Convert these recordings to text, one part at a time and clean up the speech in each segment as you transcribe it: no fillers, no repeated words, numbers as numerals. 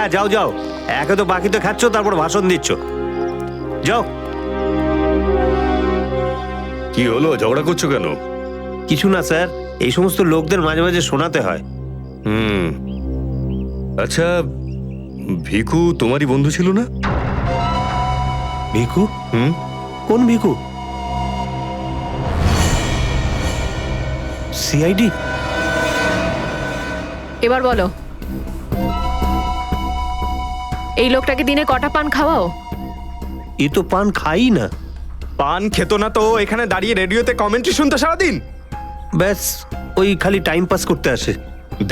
হ্যাঁ যাও যাও, একে তো বাকিতে খাচ্ছ, তারপর ভাষণ দিচ্ছ। যাও। কি হলো, ঝগড়া করছো কেন? কিছু না স্যার, এই সমস্ত লোকদের মাঝে মাঝে শোনাতে হয়। হুম। আচ্ছা, ভিকু তোমারই বন্ধু ছিল না? ভিকু? হুম। কোন ভিকু? সিআইডি? এবার বলো, এই লোকটাকে দিনে কটা পান খাওয়াও? এ তো পান খাই না। পান খেত না তো এখানে দাঁড়িয়ে রেডিওতে কমেন্ট্রি শুনতে সারাদিন? ব্যাস, ওই খালি টাইম পাস করতে আসে।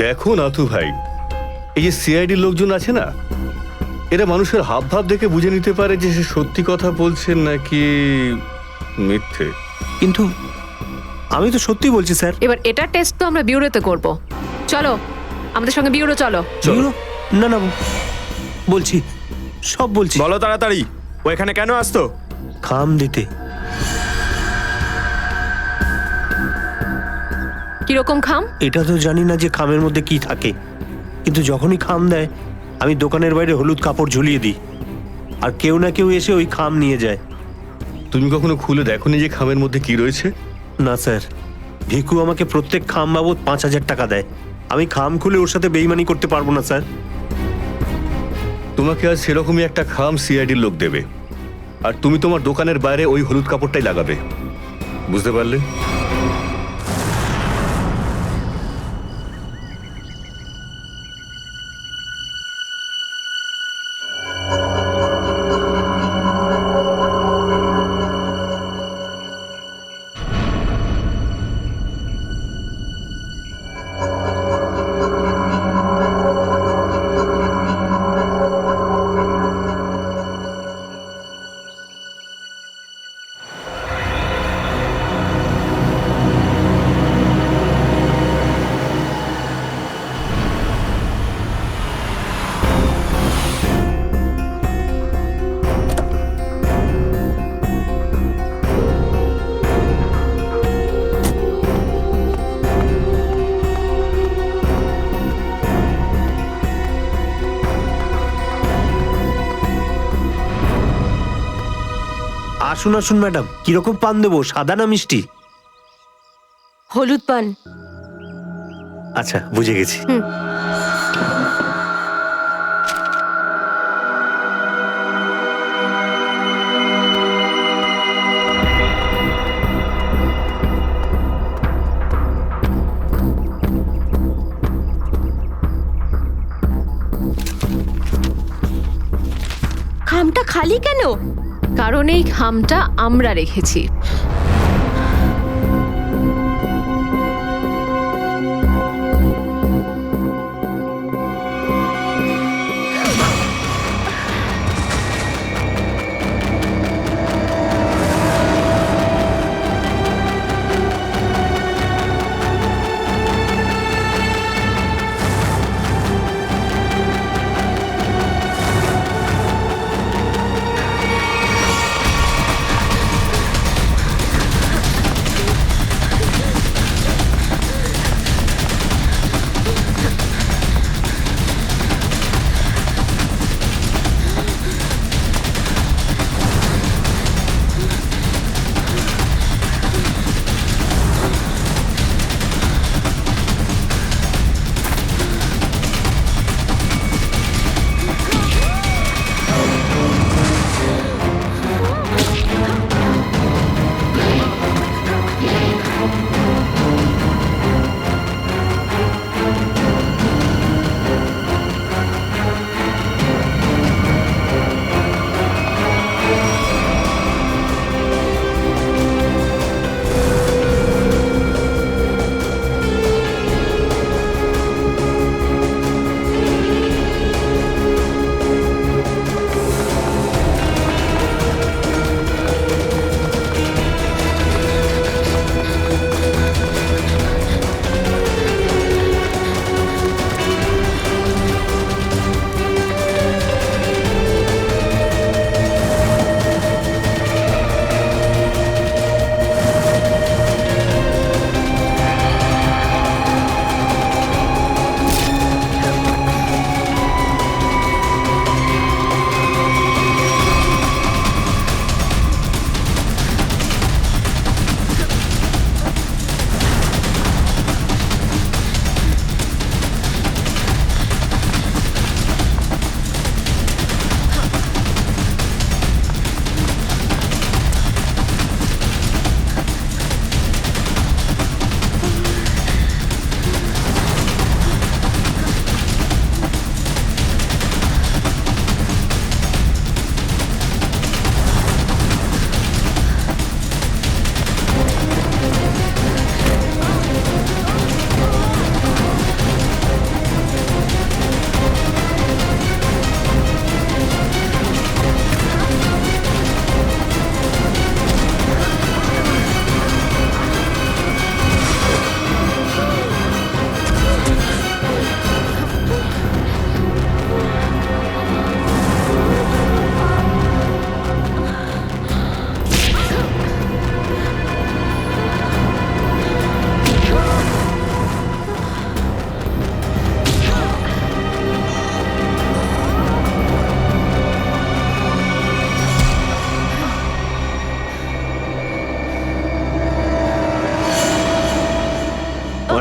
দেখো নাথু ভাই, এই যে সিআইডির লোকজন আছে না, এরা মানুষের হাব ভাব দেখে বুঝে নিতে পারে যে সে সত্যি কথা বলছে নাকি মিথ্যে। কিন্তু আমি তো সত্যি বলছি স্যার। এবার এটা টেস্ট তো আমরা বিউরোতে করব। চলো আমাদের সঙ্গে বিউরো চলো। চলো। না না, বলছি, সব বলছি। বলো তাড়াতাড়ি, ও এখানে কেন আসতো? খাম দিতে। কিরকম খাম? এটা তো জানি না যে খামের মধ্যে কি থাকে, কিন্তু যখনই খাম দেয় আমি দোকানের বাইরে হলুদ কাপড় ঝুলিয়ে দিই, আর কেউ না কেউ এসে ওই খাম নিয়ে যায়। তুমি কখনো খুলে দেখোনি যে খামের মধ্যে কি রয়েছে? না স্যার, ভিকু আমাকে প্রত্যেক খাম বাবদ 5,000 টাকা দেয়। আমি খাম খুলে ওর সাথে বেইমানি করতে পারবো না স্যার। তোমাকে আজ সেরকমই একটা খাম সিআইডির লোক দেবে, আর তুমি তোমার দোকানের বাইরে ওই হলুদ কাপড়টাই লাগাবে। বুঝতে পারলে? আসুন আসুন ম্যাডাম, কিরকম পান দেবো, সাদা না মিষ্টি? হলুদ পান। আচ্ছা, বুঝে গেছি। খামটা খালি কেন? কারণ এই খামটা আমরা রেখেছি।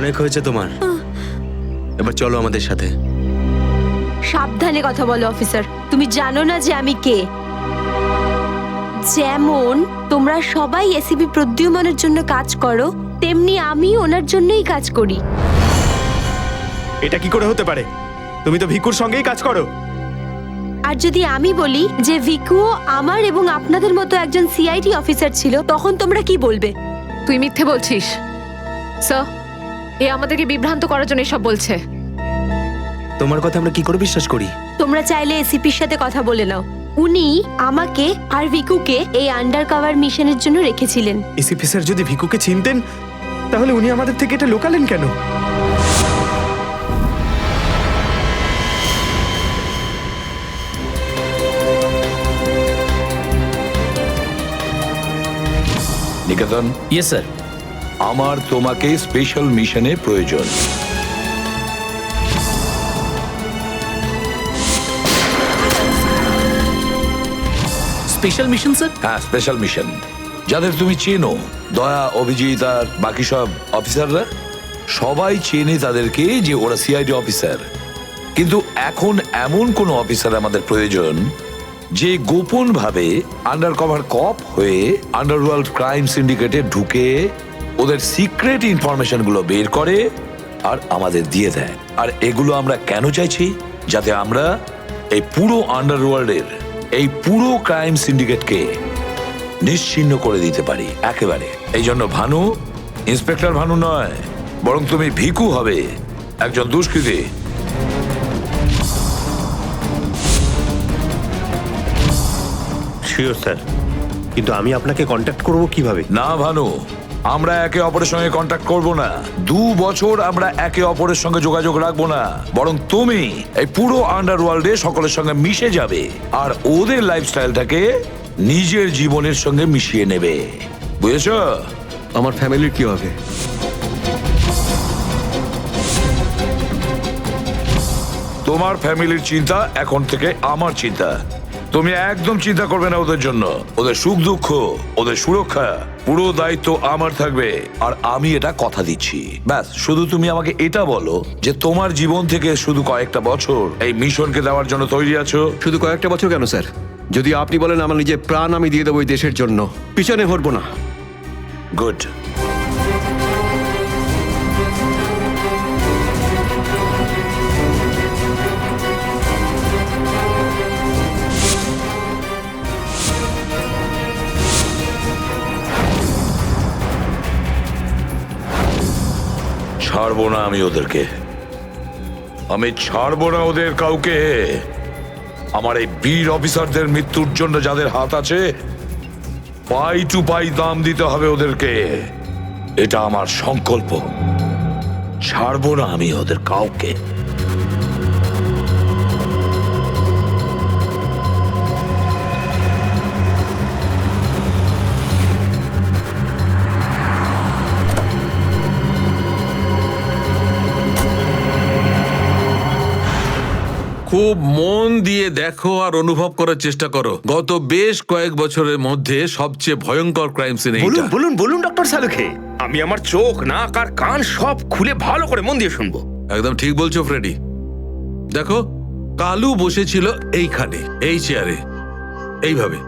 অনেক হয়েছে তোমার, এবার চলো আমাদের সাথে। সাবধানে কথা বলো অফিসার, তুমি জানো না যে আমি কে। যেমন তোমরা সবাই এসিপি প্রদ্যুম্নের জন্য কাজ করো, তেমনি আমি ওনার জন্যই কাজ করি। এটা কি করে হতে পারে? তুমি তো ভিকুর সঙ্গেই কাজ করো। আর যদি আমি বলি যে ভিকুও আমার এবং আপনাদের মতো একজন সিআইডি অফিসার ছিল, তখন তোমরা কি বলবে? তুই মিথ্যে বলছিস স্যার। এ আমাদেরকে বিভ্রান্ত করার জন্য এসব বলছে। তোমার কথা আমরা কি করে বিশ্বাস করি? তোমরা চাইলে এসিপির সাথে কথা বলে নাও। উনি আমাকে আর ভিকুকে এই আন্ডার কভার মিশনের জন্য রেখেছিলেন। এসিপি স্যার যদি ভিকুকে চিনতেন তাহলে উনি আমাদের থেকে এটা লুকালেন কেন? নিকেতন, ইয়েস স্যার। আমার তোমাকে স্পেশাল মিশনে প্রয়োজন। Special mission sir? হ্যাঁ, স্পেশাল মিশন। যাদের তুমি চেনো, দয়া, অভিজিৎ আর বাকি সব অফিসাররা, সবাই চেনে তাদেরকে যে ওরা সিআইডি অফিসার। কিন্তু এখন এমন কোন অফিসার আমাদের প্রয়োজন যে গোপন ভাবে আন্ডার কভার কপ হয়ে আন্ডারওয়ার্ল্ড ক্রাইম সিন্ডিকেটে ঢুকে ওদের সিক্রেট ইনফরমেশন গুলো বের করে আর আমাদের দিয়ে দেয়। আর এগুলো আমরা কেন চাইছি? যাতে আমরা এই পুরো আন্ডারওয়ার্ল্ডের এই পুরো ক্রাইম সিন্ডিকেটকে নিশ্চিহ্ন করে দিতে পারি একেবারে। এই জন্য ভানু ইন্সপেক্টর ভানু নয়, বরং তুমি ভিকু হবে, একজন দুষ্কৃতী। শিওর স্যার, কিন্তু আমি আপনাকে কন্ট্যাক্ট করব কিভাবে? না ভানু, আমরা একে অপরের সঙ্গে কন্ট্যাক্ট করব না। 2 বছর আমরা একে অপরের সঙ্গে যোগাযোগ রাখবো না, বরং তুমি এই পুরো আন্ডারওয়ার্ল্ডে সকলের সঙ্গে মিশে যাবে আর ওদের লাইফস্টাইলটাকে নিজের জীবনের সঙ্গে মিশিয়ে নেবে। বুঝেছো? আমার ফ্যামিলির কি হবে? তোমার ফ্যামিলির চিন্তা এখন থেকে আমার চিন্তা। তুমি একদম চিন্তা করবে না ওদের জন্য। ওদের সুখ দুঃখ, ওদের সুরক্ষা, পুরো দায়িত্ব আমার থাকবে। আর আমি এটা কথা দিচ্ছি। ব্যাস, শুধু তুমি আমাকে এটা বলো যে তোমার জীবন থেকে শুধু কয়েকটা বছর এই মিশনকে দেওয়ার জন্য তৈরি আছো। শুধু কয়েকটা বছর কেন স্যার? যদি আপনি বলেন আমার নিজের প্রাণ আমি দিয়ে দেবো এই দেশের জন্য, পিছনে হটবো না। গুড। ছাড়বো না আমি ওদেরকে, আমি ছাড়বো না ওদের কাউকে। আমার এই বীর অফিসারদের মৃত্যুর জন্য যাদের হাত আছে, পাই টু পাই দাম দিতে হবে ওদেরকে। এটা আমার সংকল্প। ছাড়বো না আমি ওদের কাউকে। খুব মন দিয়ে দেখো আর অনুভব করার চেষ্টা করো। গত বেশ কয়েক বছরের মধ্যে সবচেয়ে ভয়ঙ্কর ক্রাইম সিন এইটা। বলুন বলুন ডক্টর সালুখে, আমি আমার চোখ, নাক আর কান সব খুলে ভালো করে মন দিয়ে শুনবো। একদম ঠিক বলছো ফ্রেডি। দেখো, কালু বসেছিল এইখানে, এই চেয়ারে, এইভাবে।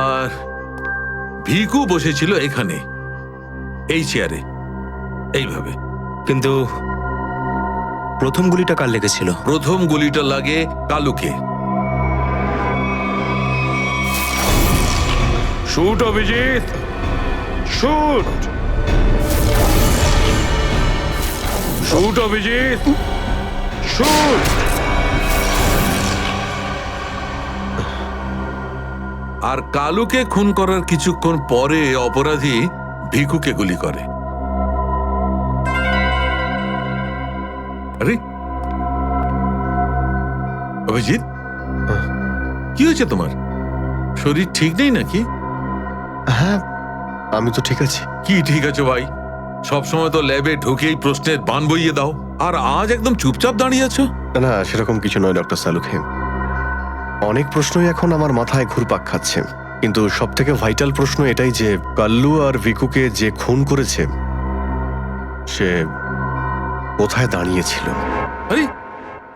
আর ভিকু বসেছিল এখানে, এই চেয়ারে, এইভাবে। কিন্তু প্রথম গুলিটা কার লেগেছিল? প্রথম গুলিটা লাগে কালুকে। Shoot Abhijit, shoot. Shoot Abhijit, shoot. আর কালুকে খুন করার কিছুক্ষণ পরে অপরাধী ভিকুকে গুলি করে। আরে অভিজিৎ, কি হয়েছে তোমার? শরীর ঠিক নেই নাকি? হ্যাঁ, আমি তো ঠিক আছি। কি ঠিক আছে ভাই? সবসময় তো ল্যাবে ঢুকেই প্রশ্নের বান বইয়ে দাও, আর আজ একদম চুপচাপ দাঁড়িয়ে আছো। না, সেরকম কিছু নয় ডক্টর সালুখে। অনেক প্রশ্নই এখন আমার মাথায় ঘুরপাক খাচ্ছে, কিন্তু সব থেকে ভাইটাল প্রশ্ন এটাই যে কাল্লু আর ভিকুকে যে খুন করেছে সে কোথায় দাঁড়িয়েছিল। আরে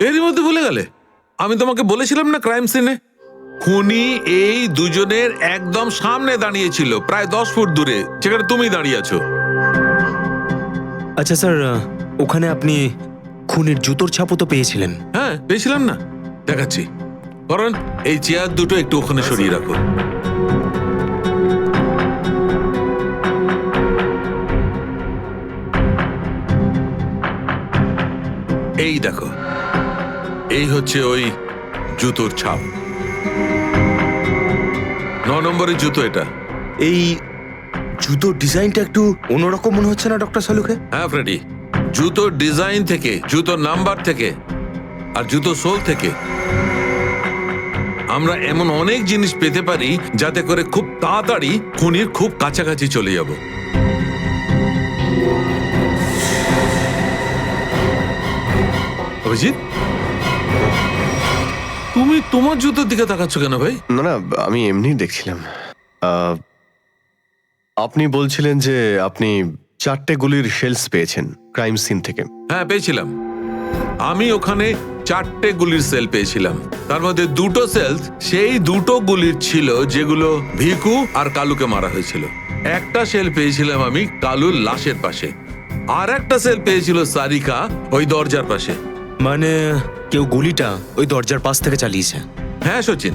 এরই মধ্যে ভুলে গেলে? আমি তোমাকে বলেছিলাম না ক্রাইম সিনে খুনি এই দুজনের একদম সামনে দাঁড়িয়েছিল, প্রায় 10 ফুট দূরে, যেখানে তুমি দাঁড়িয়ে আছো। আচ্ছা স্যার, ওখানে আপনি খুনের জুতোর ছাপও তো পেয়েছিলেন। হ্যাঁ পেয়েছিলাম না, দেখাচ্ছি। কারণ এই চেয়ার দুটো একটু ওখানে সরিয়ে রাখো। এই দেখো, এই হচ্ছে ওই জুতোর ছাপ। 9 নম্বরের জুতো এটা। এই জুতোর ডিজাইনটা একটু অন্যরকম মনে হচ্ছে না ডক্টর সালুকে? হ্যাঁ ফ্রেডি, জুতোর ডিজাইন থেকে, জুতোর নাম্বার থেকে আর জুতো সোল থেকে আমরা এমন অনেক জিনিস পেতে পারি যাতে করে খুব তাড়াতাড়ি খুনির খুব কাছাকাছি চলে যাব। অভিজিৎ, তুমি তোমার জুতোর দিকে তাকাচ্ছ কেন ভাই? না না, আমি এমনি দেখছিলাম। আপনি বলছিলেন যে আপনি 4টে গুলির শেলস পেয়েছেন ক্রাইম সিন থেকে। হ্যাঁ পেয়েছিলাম। আমি ওখানে 4টে গুলির সেল পেয়েছিলাম। তার মধ্যে 2টো সেল সেই 2টো গুলির ছিল যেগুলো ভিকু আর কালুকে মারা হয়েছিল। একটা সেল পেয়েছিলাম আমি কালুর লাশের পাশে, আর একটা সেল পেয়েছিল সারিকা ওই দরজার পাশে। মানে কেউ গুলিটা ওই দরজার পাশ থেকে চালিয়েছে। হ্যাঁ সচিন,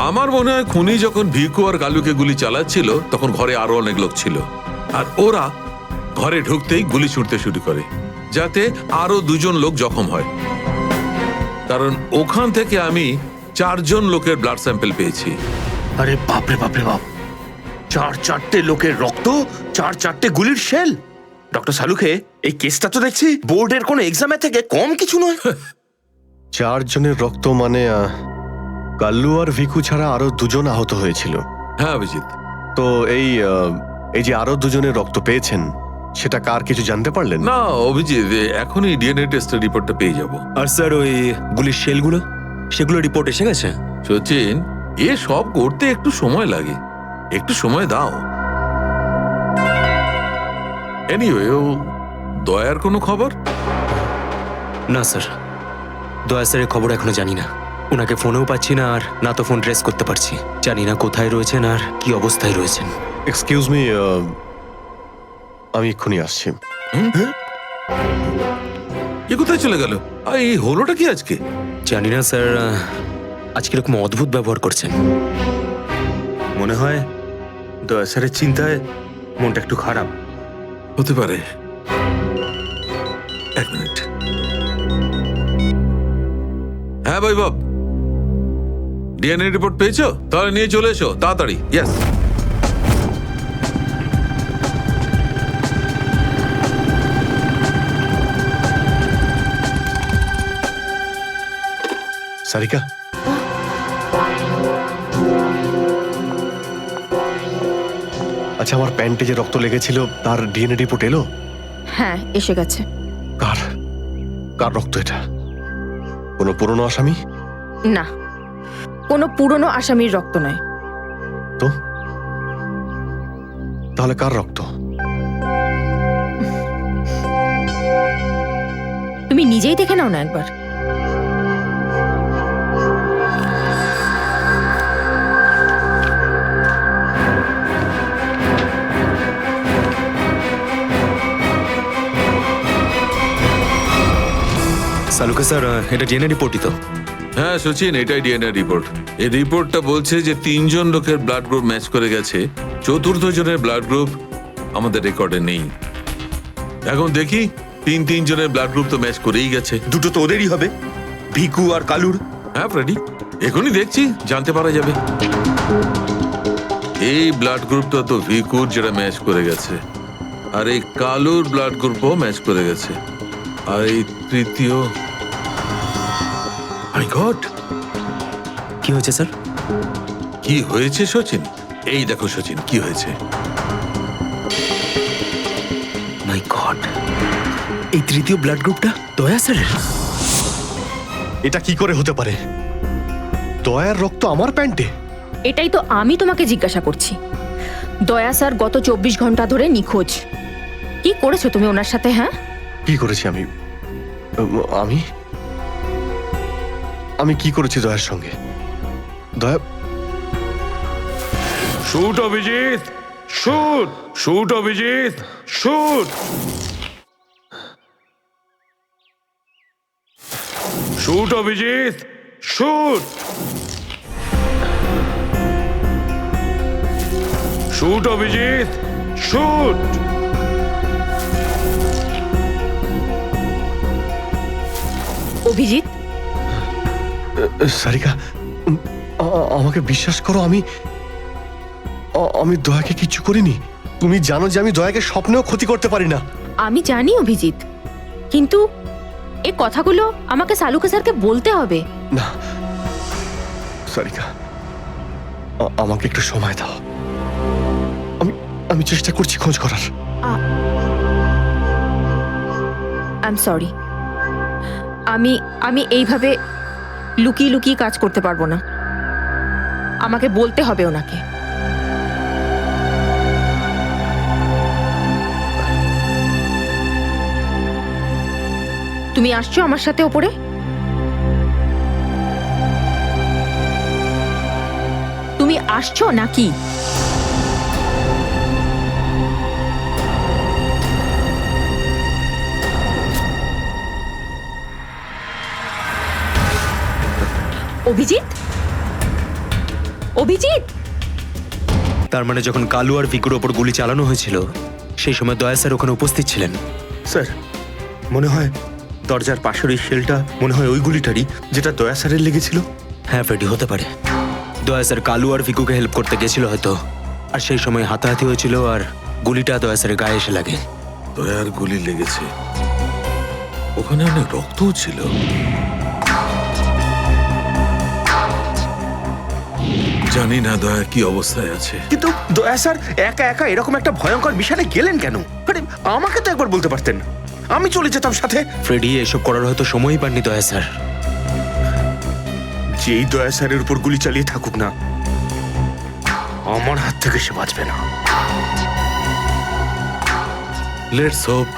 আমার মনে হয় খুনি যখন ভিকু আর কালুকে গুলি চালাচ্ছিল তখন ঘরে আরো অনেক লোক ছিল, আর ওরা ঘরে ঢুকতেই গুলি ছুটতে শুরু করে যাতে আরো 2জন লোক জখম হয়। কারণ ওখান থেকে আমি 4জন লোকের ব্লাড স্যাম্পল পেয়েছি। আরে বাপরে বাপরে বাপ, 4টে লোকের রক্ত, 4টে গুলির শেল। ডক্টর সালুকে, এই কেসটা তো দেখছি বোর্ডের কোনো এক্সামের থেকে কম কিছু নয়। 4 জনের রক্ত মানে কাল্লু আর ভিকু ছাড়া আরো 2জন আহত হয়েছিল। হ্যাঁ অভিজিৎ। তো এই যে আরো 2জনের রক্ত পেয়েছেন, সেটা কার কিছু জানতে পারলেন? না অভিজিৎ, এখনই ডিএনএ টেস্টের রিপোর্টটা পেয়ে যাব। আর স্যার ওই গুলির শেলগুলো, সেগুলো রিপোর্ট এসে গেছে? সচিন, এ সব করতে একটু সময় লাগে, একটু সময় দাও। এনিওয়ে, ও দয়ার কোনো খবর? না স্যার, দয়া স্যারের খবর এখনো জানি না। ওনাকে ফোনেও পাচ্ছি না, আর না তো ফোন ট্রেস করতে পারছি। জানি না কোথায় রয়েছেন আর কি অবস্থায় রয়েছেন। এক্সকিউজ মি, আমি এক্ষুনি আসছি। এ কোথায় চলে গেল? আর এই হলোটা কি আজকে? জানি না স্যার, আজকে এরকম অদ্ভুত ব্যবহার করছেন। মনে হয় দয়া স্যারের চিন্তায় মনটা একটু খারাপ। হতে পারে। 1 মিনিট। হ্যাঁ বৈভব, ডিএনএ রিপোর্ট পেয়েছো? তাহলে নিয়ে চলে এসো তাড়াতাড়ি। ইয়েস। সারিকা, আচ্ছা, আমার প্যান্টে যে রক্ত লেগেছিল তার ডিএনএ রিপোর্ট এলো? হ্যাঁ এসে গেছে। কার কার রক্ত এটা? কোনো পুরনো আসামি? না, কোনো পুরনো আসামির রক্ত নয়। তো তাহলে কার রক্ত? তুমি নিজেই দেখে নাও না একবার। সালুকে স্যার, এটা ডিএনএ রিপোর্টই তো? হ্যাঁ সচিন, এটাই ডিএনএ রিপোর্ট। এই রিপোর্টটা বলছে যে 3জন লোকের ব্লাড গ্রুপ ম্যাচ করে গেছে, 4র্থ জনের ব্লাড গ্রুপ আমাদের রেকর্ডে নেই। এখন দেখি 3 জনের ব্লাড গ্রুপ তো ম্যাচ করেই গেছে। 2টো তো ওদেরই হবে, ভিকু আর কালুর। হ্যাঁ ফ্রেডি, এখনই দেখছি, জানতে পারা যাবে। এই ব্লাড গ্রুপটা তো ভিকুর যেটা ম্যাচ করে গেছে, আর এই কালুর ব্লাড গ্রুপও ম্যাচ করে গেছে, আর এই তৃতীয়। মাই গড, কি হয়েছে স্যার? কি হয়েছে সচিন? এই দেখো সচিন, কি হয়েছে। মাই গড, এই তৃতীয় ব্লাড গ্রুপটা দয়া স্যারের। এটা কি করে হতে পারে? দয়ার রক্ত আমার প্যান্টে? এটাই তো আমি তোমাকে জিজ্ঞাসা করছি। দয়া স্যার গত 24 ঘন্টা ধরে নিখোঁজ। কি করেছো তুমি ওনার সাথে? হ্যাঁ, কি করেছি আমি? আমি আমি কি করেছি দয়ার সঙ্গে? দয়া, shoot Abhijit, shoot, shoot Abhijit, shoot, shoot Abhijit, shoot, shoot Abhijit, shoot. Abhijit, Sarika, আমাকে বিশ্বাস করো, আমি দয়াকে কিচ্ছু করিনি। তুমি জানো যে আমি দয়াকে স্বপ্নেও ক্ষতি করতে পারি না। আমি জানি অভিজিৎ, কিন্তু এই কথাগুলো আমাকে সালুকে স্যারকে বলতে হবে। না সারিকা, আমাকে একটু সময় দাও। আমি চেষ্টা করছি খোঁজ করার। আই এম সরি, আমি এইভাবে লুকিয়ে লুকিয়ে কাজ করতে পারবো না। আমাকে বলতে হবে ওনাকে। তুমি আসছো আমার সাথে ওপরে? তুমি আসছো নাকি? অভিজিৎ, অভিজিৎ, তার মানে যখন কালু আর ভিকুর ওপর গুলি চালানো হয়েছিল সেই সময় দয়া স্যার ওখানে উপস্থিত ছিলেন। স্যার, মনে হয় দরজার পাশের ওই শেলটা মনে হয় ওই গুলিটারই, যেটা দয়া স্যারের লেগেছিল। হ্যাঁ ফ্রেডি, হতে পারে। দয়া স্যার কালু আর ভিকুকে হেল্প করতে গেছিল হয়তো, আর সেই সময় হাতাহাতি হয়েছিল আর গুলিটা দয়া স্যারের গায়ে এসে লাগে। দয়ার গুলি লেগেছে, ওখানে অনেক রক্তও ছিল। জানি না দয়া কি অবস্থায় আছে। কিন্তু দয়া স্যার একা একা এরকম একটা ভয়ঙ্কর বিষয়ে গেলেন কেন? আরে আমাকে তো একবার বলতে পারতেন, আমি চলে যেতাম সাথে। ফ্রেডি, এসব করার হয়তো সময়ই পাননি দয়া স্যার। যেই দয়া স্যারের উপর গুলি চালিয়ে থাকুক না, আমার হাত থেকে সে বাঁচবে না। লেটস হোপ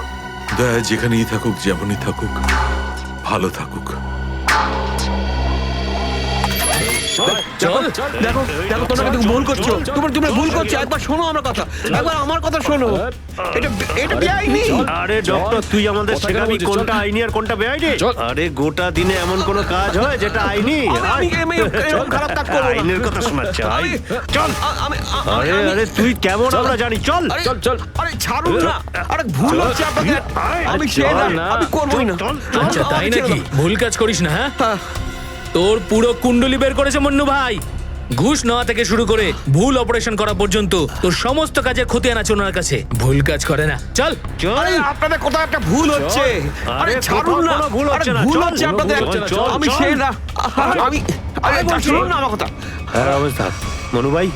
দয়া যেখানেই থাকুক, যেমনই থাকুক, ভালো থাকুক। দেখো দেখো, তোমরা কিন্তু ভুল করছো। তোমরা ভুল করছো। একবার শোনো আমার কথা, একবার আমার কথা শোনো। এটা বেআইনি। আরে ডক্টর, তুই আমাদের শেখাবি কোনটা আইনি আর কোনটা বেআইনি? আরে গোটা দিনে এমন কোন কাজ হয় যেটা আইনি? চল, খারাপ কাজ করবো না। আইনের কথা শোনাচ্ছে। চল। আরে আরে তুই কেমন আমরা জানি। চল চল চল। আরে ছাড়ুন না। আরে ভুল হচ্ছে আপনাদের। আমি চাই না, আমি করবই না। আচ্ছা তাই নাকি? ভুল কাজ করিস না। হ্যাঁ, তোর পুরো কুণ্ডলি বের করেছে মন্নু ভাই। ঘুষ নেওয়া থেকে শুরু করে ভুল অপারেশন করা পর্যন্ত তোর সমস্ত কাজের খতিয়ান আছে ওনার কাছে। ভুল কাজ করে না। চল চল। আরে আপনাদের কোথাও একটা ভুল হচ্ছে। আরে ছাড়ুন না। ভুল হচ্ছে না। ভুল হচ্ছে আপনাদের। আমি সেই না। আমি আরে ছাড়ুন না আমার কথা। হ্যাঁ অবস্থা মনু ভাই,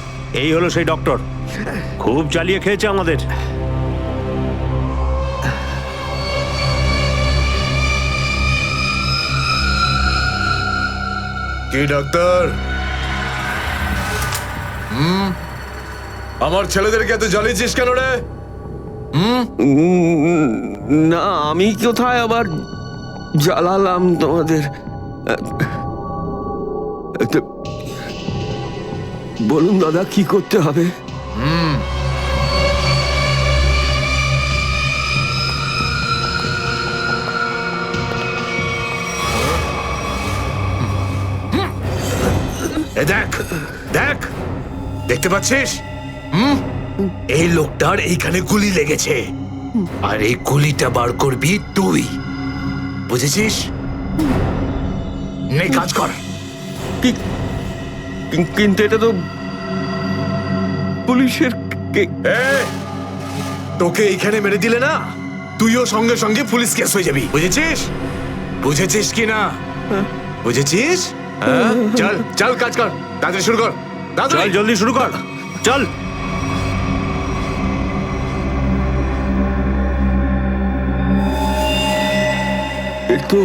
এই হলো সেই ডক্টর। খুব জ্বালিয়ে খেয়েছে আমাদের। কি ডাক্তার? আমার ছেলেদেরকে এত জ্বালিয়েছিস কেন রে? না, আমি কোথায় আবার জ্বালালাম তোমাদের? বলুন দাদা, কি করতে হবে? দেখ দেখ, দেখতে পাচ্ছিস? এই লোকটার এইখানে গুলি লেগেছে, আর এই গুলিটা বার করবি তুই, বুঝেছিস? নে কাজ কর। কিন্তু এটা তো পুলিশের। তোকে এইখানে মেরে দিলে না, তুইও সঙ্গে সঙ্গে পুলিশ কেস হয়ে যাবি, বুঝেছিস? বুঝেছিস কি না? বুঝেছিস? চল চল, কাজ কর, তাড়াতাড়ি শুরু কর। চল জলদি শুরু কর, চল। তো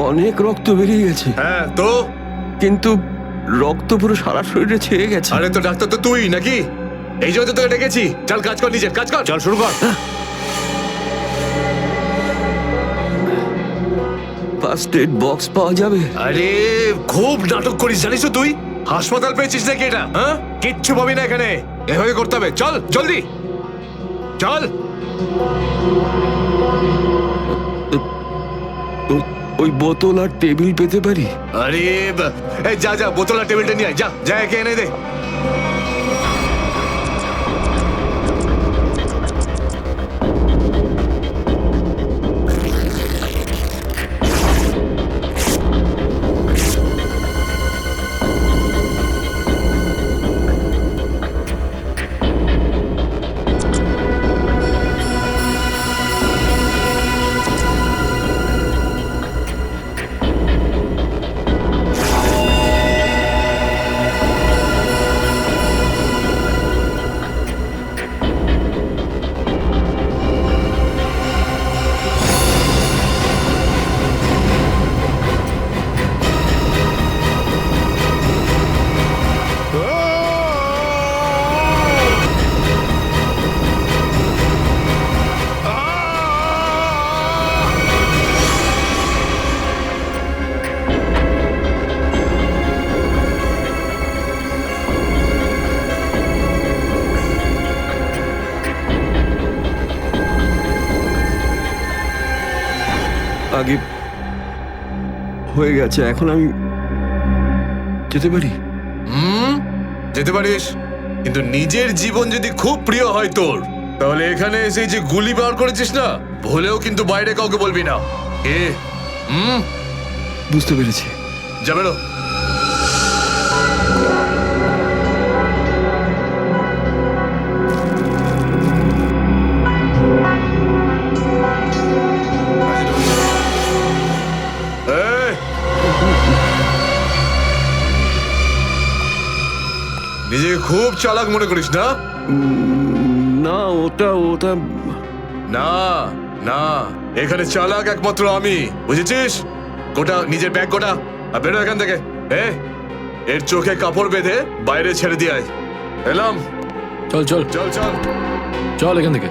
অনেক রক্ত বেরিয়ে গেছে। হ্যাঁ তো? কিন্তু রক্ত পুরো সারা শরীরে ছেয়ে গেছে। আরে তো ডাক্তার তো তুই নাকি? এই জন্য তো তোকে ডেকেছি। চল কাজ কর, নিজের কাজ কর। চল শুরু কর। ফার্স্ট এড বক্স পাওয়া যাবে? আরে খুব নাটক করিস জানিস তো তুই? হাসপাতাল পেয়েছিস নাকি এটা? হ্যাঁ, কিচ্ছু পাবি না এখানে। এভাবে করতে হবে। চল জলদি চল। ওই বোতল আর টেবিল পেতে পারি? আরে এই যা যা, বোতল আর টেবিলটা নিয়ে আয়, যা যা, একে এনে দে। আগে হয়ে গেছে, এখন আমি যেতে পারি? যেতে পারিস, কিন্তু নিজের জীবন যদি খুব প্রিয় হয় তোর, তাহলে এখানে এসে যে গুলি বার করেছিস না, ভুলেও কিন্তু বাইরে কাউকে বলবি না। এ বুঝতে পেরেছি। যা বেরো। নিজেকে খুব চালাক মনে করিস না? না, ওটা না না, এখানে চালাক একমাত্র আমি, বুঝেছিস? গোটা নিজের ব্যাগ গোটা আর বেরো এখান থেকে। এর চোখে কাপড় বেঁধে বাইরে ছেড়ে দিয়ে আয়। এলাম। চল চল চল চল চল এখান থেকে।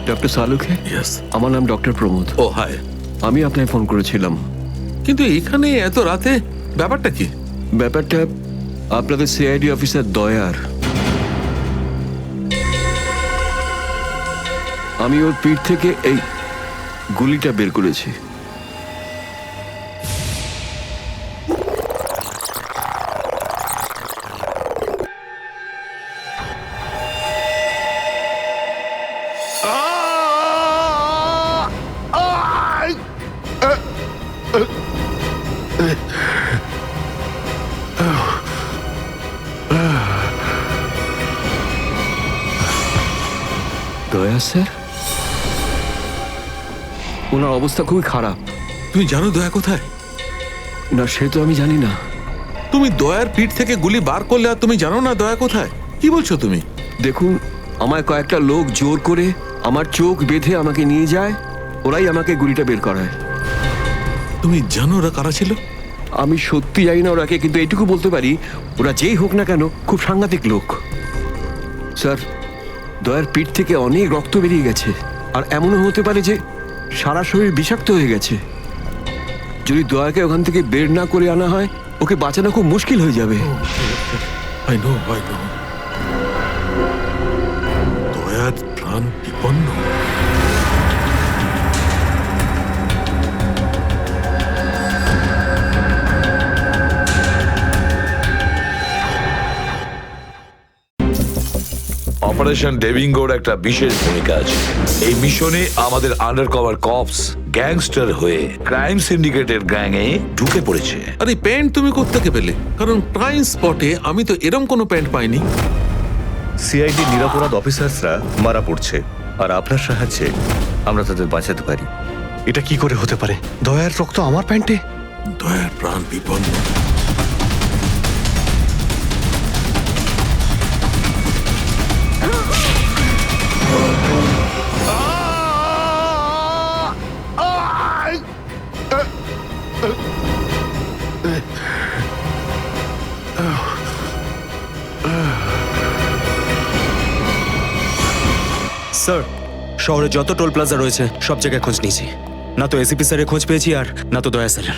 ডক্টর সালুখে? ইয়েস। আমার নাম ডক্টর প্রমোদ। ও হাই। আমি আপনাকে ফোন করেছিলাম। কিন্তু এখানে এত রাতে ব্যাপারটা কি? ব্যাপারটা আপনাদের সিআইডি অফিসার দয়ার। আমি ওর পিঠ থেকে এই গুলিটা বের করেছি। দয়া স্যার, ওনার অবস্থা খুবই খারাপ। তুমি জানো দয়া কোথায়? না, সে তো আমি জানি না। তুমি দয়ার পিঠ থেকে গুলি বার করলে আর তুমি জানো না দয়া কোথায়? কি বলছো তুমি? দেখুন, আমায় কয়েকটা লোক জোর করে আমার চোখ বেঁধে আমাকে নিয়ে যায়, ওরাই আমাকে গুলিটা বের করায়। তুমি জানো ওরা কারা ছিল? আমি সত্যি জানি না ওরাকে, কিন্তু এইটুকু বলতে পারি ওরা যেই হোক না কেন খুব সাংঘাতিক লোক। স্যার, দয়ার পিঠ থেকে অনেক রক্ত বেরিয়ে গেছে, আর এমনও হতে পারে যে সারা শরীর বিষাক্ত হয়ে গেছে। যদি দয়াকে ওখান থেকে বের না করে আনা হয়, ওকে বাঁচানো খুব মুশকিল হয়ে যাবে। I know. দয়ার প্রাণ বিপন্ন। অপারেশন ডেভিঙ্গোর একটা বিশেষ ভূমিকা আছে এই মিশনে। আমাদের আন্ডার কভার কপস গ্যাংস্টার হয়ে ক্রাইম সিন্ডিকেটের গ্যাংয়ে ঢুকে পড়েছে। আরে প্যান্ট তুমি কোত্থেকে পেলে? কারণ ক্রাইম স্পটে আমি তো এরম কোনো প্যান্ট পাইনি। সিআইডি নিরাপরাধ অফিসার্সরা মারা পড়ছে, আর আপনার সাহায্যে আমরা তাদের বাঁচাতে পারি। এটা কি করে হতে পারে? দয়ার রক্ত আমার প্যান্টে? দয়ার প্রাণ বিপন্ন। স্যার, শহরে যত টোল প্লাজা রয়েছে সব জায়গায় খোঁজ নিয়েছি, না তো এসিপি স্যারের খোঁজ পেয়েছি আর না তো দয়া স্যারের।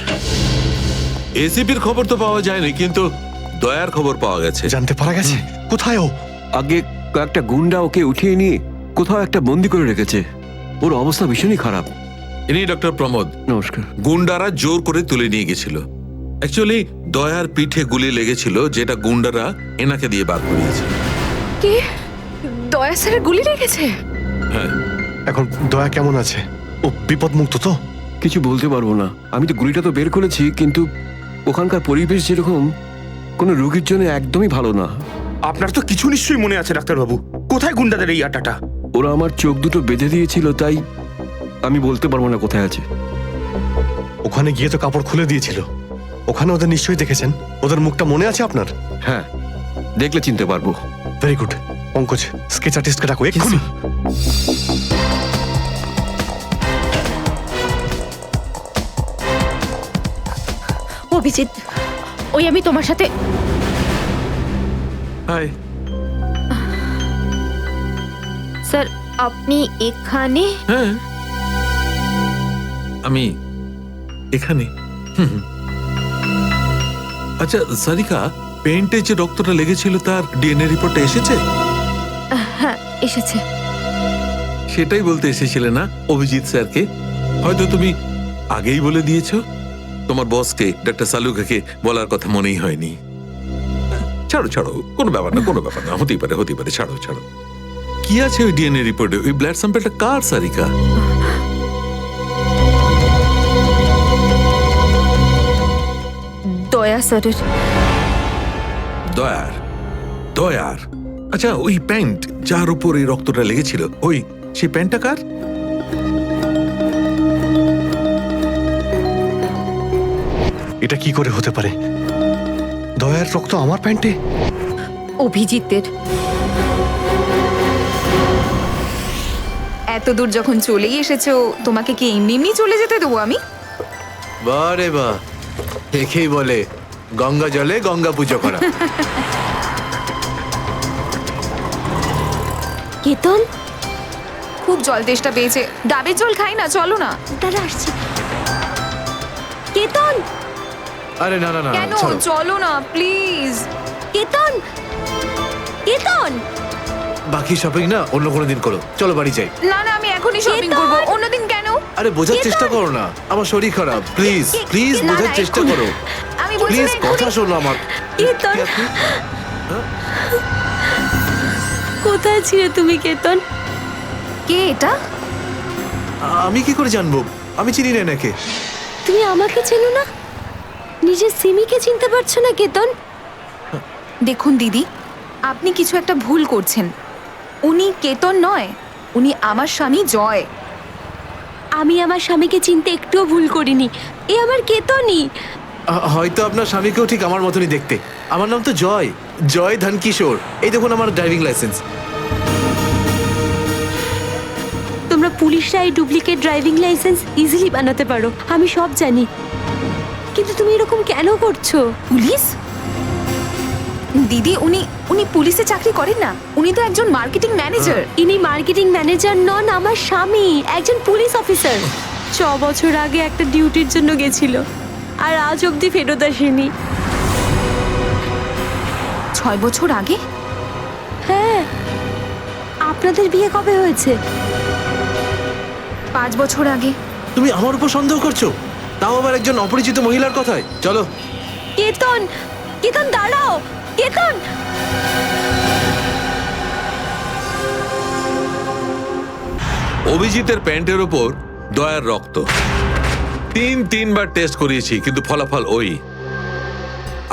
এসিপির খবর তো পাওয়া যায়নি, কিন্তু দয়ার খবর পাওয়া গেছে। জানতে পারা গেছে কোথায় ও? আগে কয়েকটা গুন্ডা ওকে উঠিয়ে নিয়ে কোথাও একটা বন্দি করে রেখেছে। ওর অবস্থা ভীষণই খারাপ। ইনি ডক্টর প্রমোদ। নমস্কার। গুন্ডারা জোর করে তুলে নিয়ে গেছিল। অ্যাকচুয়ালি দয়ার পিঠে গুলি লেগেছিল, যেটা গুন্ডারা এনাকে দিয়ে বার করিয়েছে। কি দয়া স্যারের গুলি লেগেছে? হ্যাঁ। এখন দয়া কেমন আছে? ও বিপদ মুক্ত তো? কিছু বলতে পারবো না। আমি তো গুলিটা তো বের করেছি, কিন্তু ওখানকার পরিবেশ যেরকম কোনো রোগীর জন্য একদমই ভালো না। আপনার তো কিছু নিশ্চয়ই মনে আছে ডাক্তারবাবু। কোথায় গুন্ডাদের এই আটাটা? ওরা আমার চোখ দুটো বেঁধে দিয়েছিল, তাই আমি বলতে পারবো না কোথায় আছে। ওখানে গিয়ে তো কাপড় খুলে দিয়েছিল। ওখানে ওদের নিশ্চয়ই দেখেছেন। ওদের মুখটা মনে আছে আপনার? হ্যাঁ, দেখলে চিনতে পারবো। Very good. পঙ্কজ, স্কেচ আর্টিস্টকে ডাকো এক্ষুনি। অভিজিৎ, ওই আমি তোমার সাথে। হাই। স্যার, আপনি এখানে? হ্যাঁ, আমি এখানে। আচ্ছা সারিকা, পেন্টে যে রক্তটা লেগেছিল তার ডিএনএ রিপোর্টটা এসেছে? হ্যাঁ, এসেছে। সেটাই বলতে এসেছিলে না অভিজিৎ স্যারকে? হয়তো তুমি আগেই বলে দিয়েছো। তোমার বসকে ডক্টর সালুকাকে বলার কথা মনেই হয়নি। ছাড়ো ছাড়ো, কোনো ব্যাপার না, কোনো ব্যাপার না, হতেই পারে হতেই পারে, ছাড়ো ছাড়ো। কি আছে ওই ডিএনএ রিপোর্টে? ওই ব্লাড স্যাম্পলটা কার সারিকা? দয়া স্যারের। দয়ার? দয়ার? আচ্ছা, ওই প্যান্ট যার উপর এই রক্তটা লেগেছিল, ওই সেই প্যান্টটা কার? এটা কি করে হতে পারে? দয়ার রক্ত আমার প্যান্টে? অভিজিতের। এত দূর যখন চলেই এসেছো, তোমাকে কি এমনি এমনি চলে যেতে দেবো আমি? বারে বা, দেখেই বলে গঙ্গা জলে গঙ্গা পুজো করা। কেতন, খুব জল তেষ্টা পেয়েছে, ডাবের জল খাই না, চলো না। দাঁড়া আসছি। কেতন, আরে না না না, কেন? ছাড়ো। চলো না প্লিজ। কেতন, কেতন। বাকি শপিং না অন্য কোনো দিন করো, চলো বাড়ি যাই। না না, আমি এখনই শপিং কেতন! করবো, অন্যদিন কেন? আরে বোঝার চেষ্টা করো না, আমার শরীর খারাপ। প্লিজ প্লিজ না, বোঝার না, চেষ্টা এক্ষুনি। করো। আমি বলছি প্লিজ না, এক্ষুনি। কথা শোনো আমার। কেতন, কি আপনি? কোথায় ছিলে তুমি কেতন? কে এটা? আমি কি করে জানবো? আমি চিনি না এনাকে। তুমি আমাকে চেনো না? নিজের সিমিকে চিনতে পারছো না কেতন? দেখুন দিদি, আপনি কিছু একটা ভুল করছেন। উনি কেতন নয়, উনি আমার স্বামী জয়। আমি আমার স্বামীকে চিনতে একটুও ভুল করিনি। এ আমার কেতনই। হয়তো আপনার স্বামীকেও ঠিক আমার মতনই দেখতে। আমার নাম তো জয়, জয় ধনকিশোর। এই দেখুন আমার ড্রাইভিং লাইসেন্স। তোমরা পুলিশরা এই ডুপ্লিকেট ড্রাইভিং লাইসেন্স ইজিলি বানাতে পারো, আমি সব জানি। কিন্তু তুমি এরকম কেন করছো? পুলিশ? দিদি, উনি উনি পুলিশে চাকরি করেন না, উনি তো একজন মার্কেটিং ম্যানেজার। ইনি মার্কেটিং ম্যানেজার নন, আমার স্বামী একজন পুলিশ অফিসার। 6 বছর আগে একটা ডিউটির জন্য গেছিল, আর আজ অবধি ফেরত আসেনি। 6 বছর আগে? হ্যাঁ। আপনাদের বিয়ে কবে হয়েছে? 5 বছর আগে। তুমি আমার উপর সন্দেহ করছো, তাও আবার একজন অপরিচিত মহিলার কথায়। চলো। কেতন, কেতন দাঁড়াও, কেতন। অভিজিতের প্যান্টের ওপর দয়ার রক্ত। তিনবার টেস্ট করিয়েছি কিন্তু ফলাফল ওই।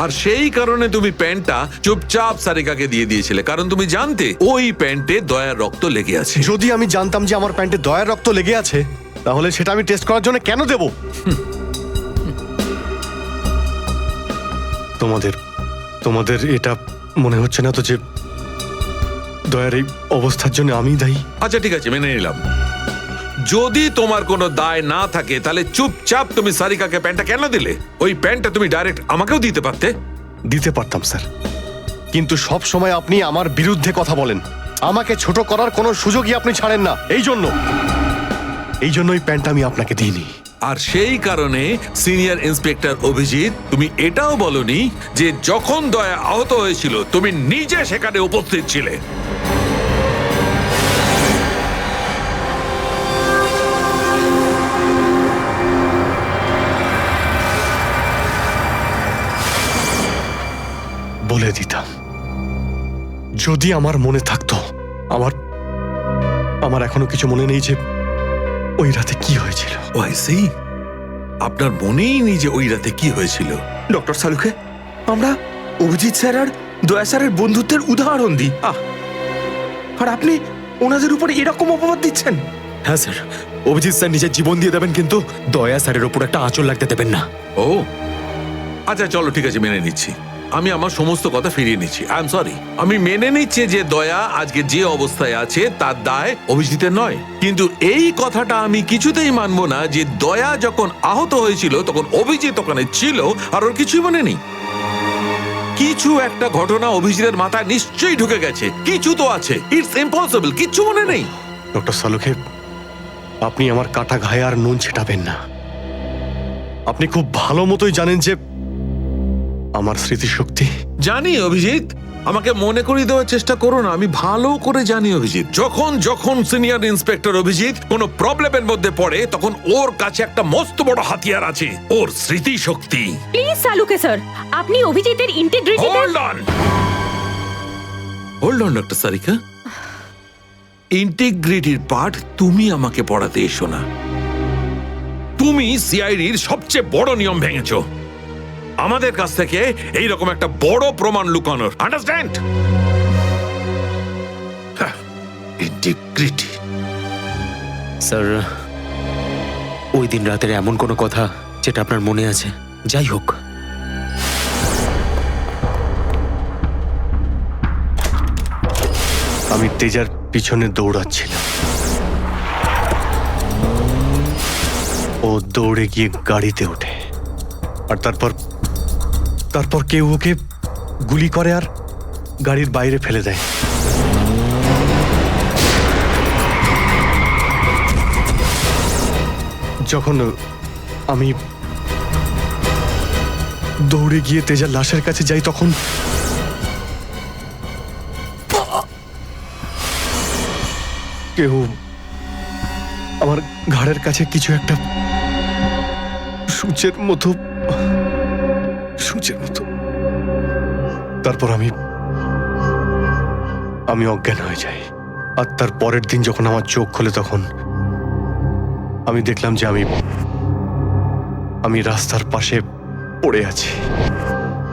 আর সেই কারণে তুমি প্যান্টটা চুপচাপ সারিকাকে দিয়ে দিয়েছিলে, কারণ তুমি জানতে ওই প্যান্টে দয়ার রক্ত লেগে আছে। যদি আমি জানতাম যে আমার প্যান্টে দয়ার রক্ত লেগে আছে তাহলে সেটা আমি টেস্ট করার জন্য কেন দেব? তোমাদের এটা মনে হচ্ছে না তো যে দয়ার এই অবস্থার জন্য আমি দায়ী? আচ্ছা ঠিক আছে, মেনে নিলাম। যদি তোমার কোনো দায় না থাকে তাহলে চুপচাপ তুমি সারিকাকে প্যান্টটা কেন দিলে? ওই প্যান্টটা তুমি ডাইরেক্ট আমাকেও দিতে পারতে। দিতে পারতাম স্যার, কিন্তু সব সময় আপনি আমার বিরুদ্ধে কথা বলেন, আমাকে ছোট করার কোনো সুযোগই আপনি ছাড়েন না। এই জন্য ওই প্যান্টটা আমি আপনাকে দিইনি। আর সেই কারণে সিনিয়র ইন্সপেক্টর অভিজিৎ, তুমি এটাও বলনি যে যখন দয়া আহত হয়েছিল তুমি নিজে সেখানে উপস্থিত ছিলে। বলে দিতাম যদি আমার মনে থাকতো। আমার এখনো কিছু মনে নেই যে ওই রাতে কি হয়েছিল। আপনার মনেই নেই যে ওই রাতে কি হয়েছিল? ডক্টর সালুখে, আমরা অভিজিৎ স্যার আর দয়া স্যারের বন্ধুত্বের উদাহরণ দিই, আর আপনি ওনাদের উপরে এরকম অপবাদ দিচ্ছেন? হ্যাঁ স্যার, অভিজিৎ স্যার নিজের জীবন দিয়ে দেবেন কিন্তু দয়া স্যারের উপর একটা আঁচল লাগতে দেবেন না। ও আচ্ছা, চলো ঠিক আছে, মেনে নিচ্ছি। আমি আমার সমস্ত কথা ফিরিয়ে নিচ্ছি। I am sorry. আমি মেনে নিচ্ছি যে দয়া আজকে যে অবস্থায় আছে তার দায় অভিজিতের নয়, কিন্তু এই কথাটা আমি কিছুতেই মানবো না যে দয়া যখন আহত হয়েছিল তখন অভিজিৎ ওখানে ছিল আর ওর কিছুই মনে নেই। কিছু একটা ঘটনা অভিজিতের মাথায় নিশ্চয়ই ঢুকে গেছে, কিছু তো আছে। ইটস ইম্পসিবল, কিচ্ছু মনে নেই। ডক্টর সালুখে, আপনি আমার কাটা ঘায়ে আর নুন ছেটাবেন না। আপনি খুব ভালো মতোই জানেন যে আমার স্মৃতিশক্তি। জানি অভিজিৎ, আমাকে মনে করিয়ে দেওয়ার চেষ্টা করো না। আমি ভালো করে জানি অভিজিৎ, যখন সিনিয়র ইন্সপেক্টর অভিজিৎ কোনো প্রবলেমের মধ্যে পড়ে তখন ওর কাছে একটা মস্ত বড় হাতিয়ার আছে, ওর স্মৃতিশক্তি। প্লিজ সালুকে স্যার, আপনি অভিজিতের integrity hold on doctor Sarika. ইন্টিগ্রিটির পার্ট তুমি আমাকে পড়াতে এসো না। তুমি সিআইডির সবচেয়ে বড় নিয়ম ভেঙেছো, আমাদের কাছ থেকে এইরকম একটা বড় প্রমাণ লুকানোর। আন্ডারস্ট্যান্ড? ইন্টিগ্রিটি। স্যার, ওই দিন রাতের এমন কোনো কথা যেটা আপনার মনে আছে? যাই হোক, আমি তেজার পিছনে দৌড়াচ্ছিলাম। ও দৌড়ে গিয়ে গাড়িতে ওঠে, আর তারপর কেউ ওকে গুলি করে আর গাড়ির বাইরে ফেলে দেয়। যখন আমি দৌড়ে গিয়ে তেজার লাশের কাছে যাই তখন কেউ আমার ঘাড়ের কাছে কিছু একটা সূচের মতো। তারপর আমি অজ্ঞান হয়ে যাই। আর তার পরের দিন যখন আমার চোখ খোলে তখন আমি দেখলাম যে আমি রাস্তার পাশে পড়ে আছি।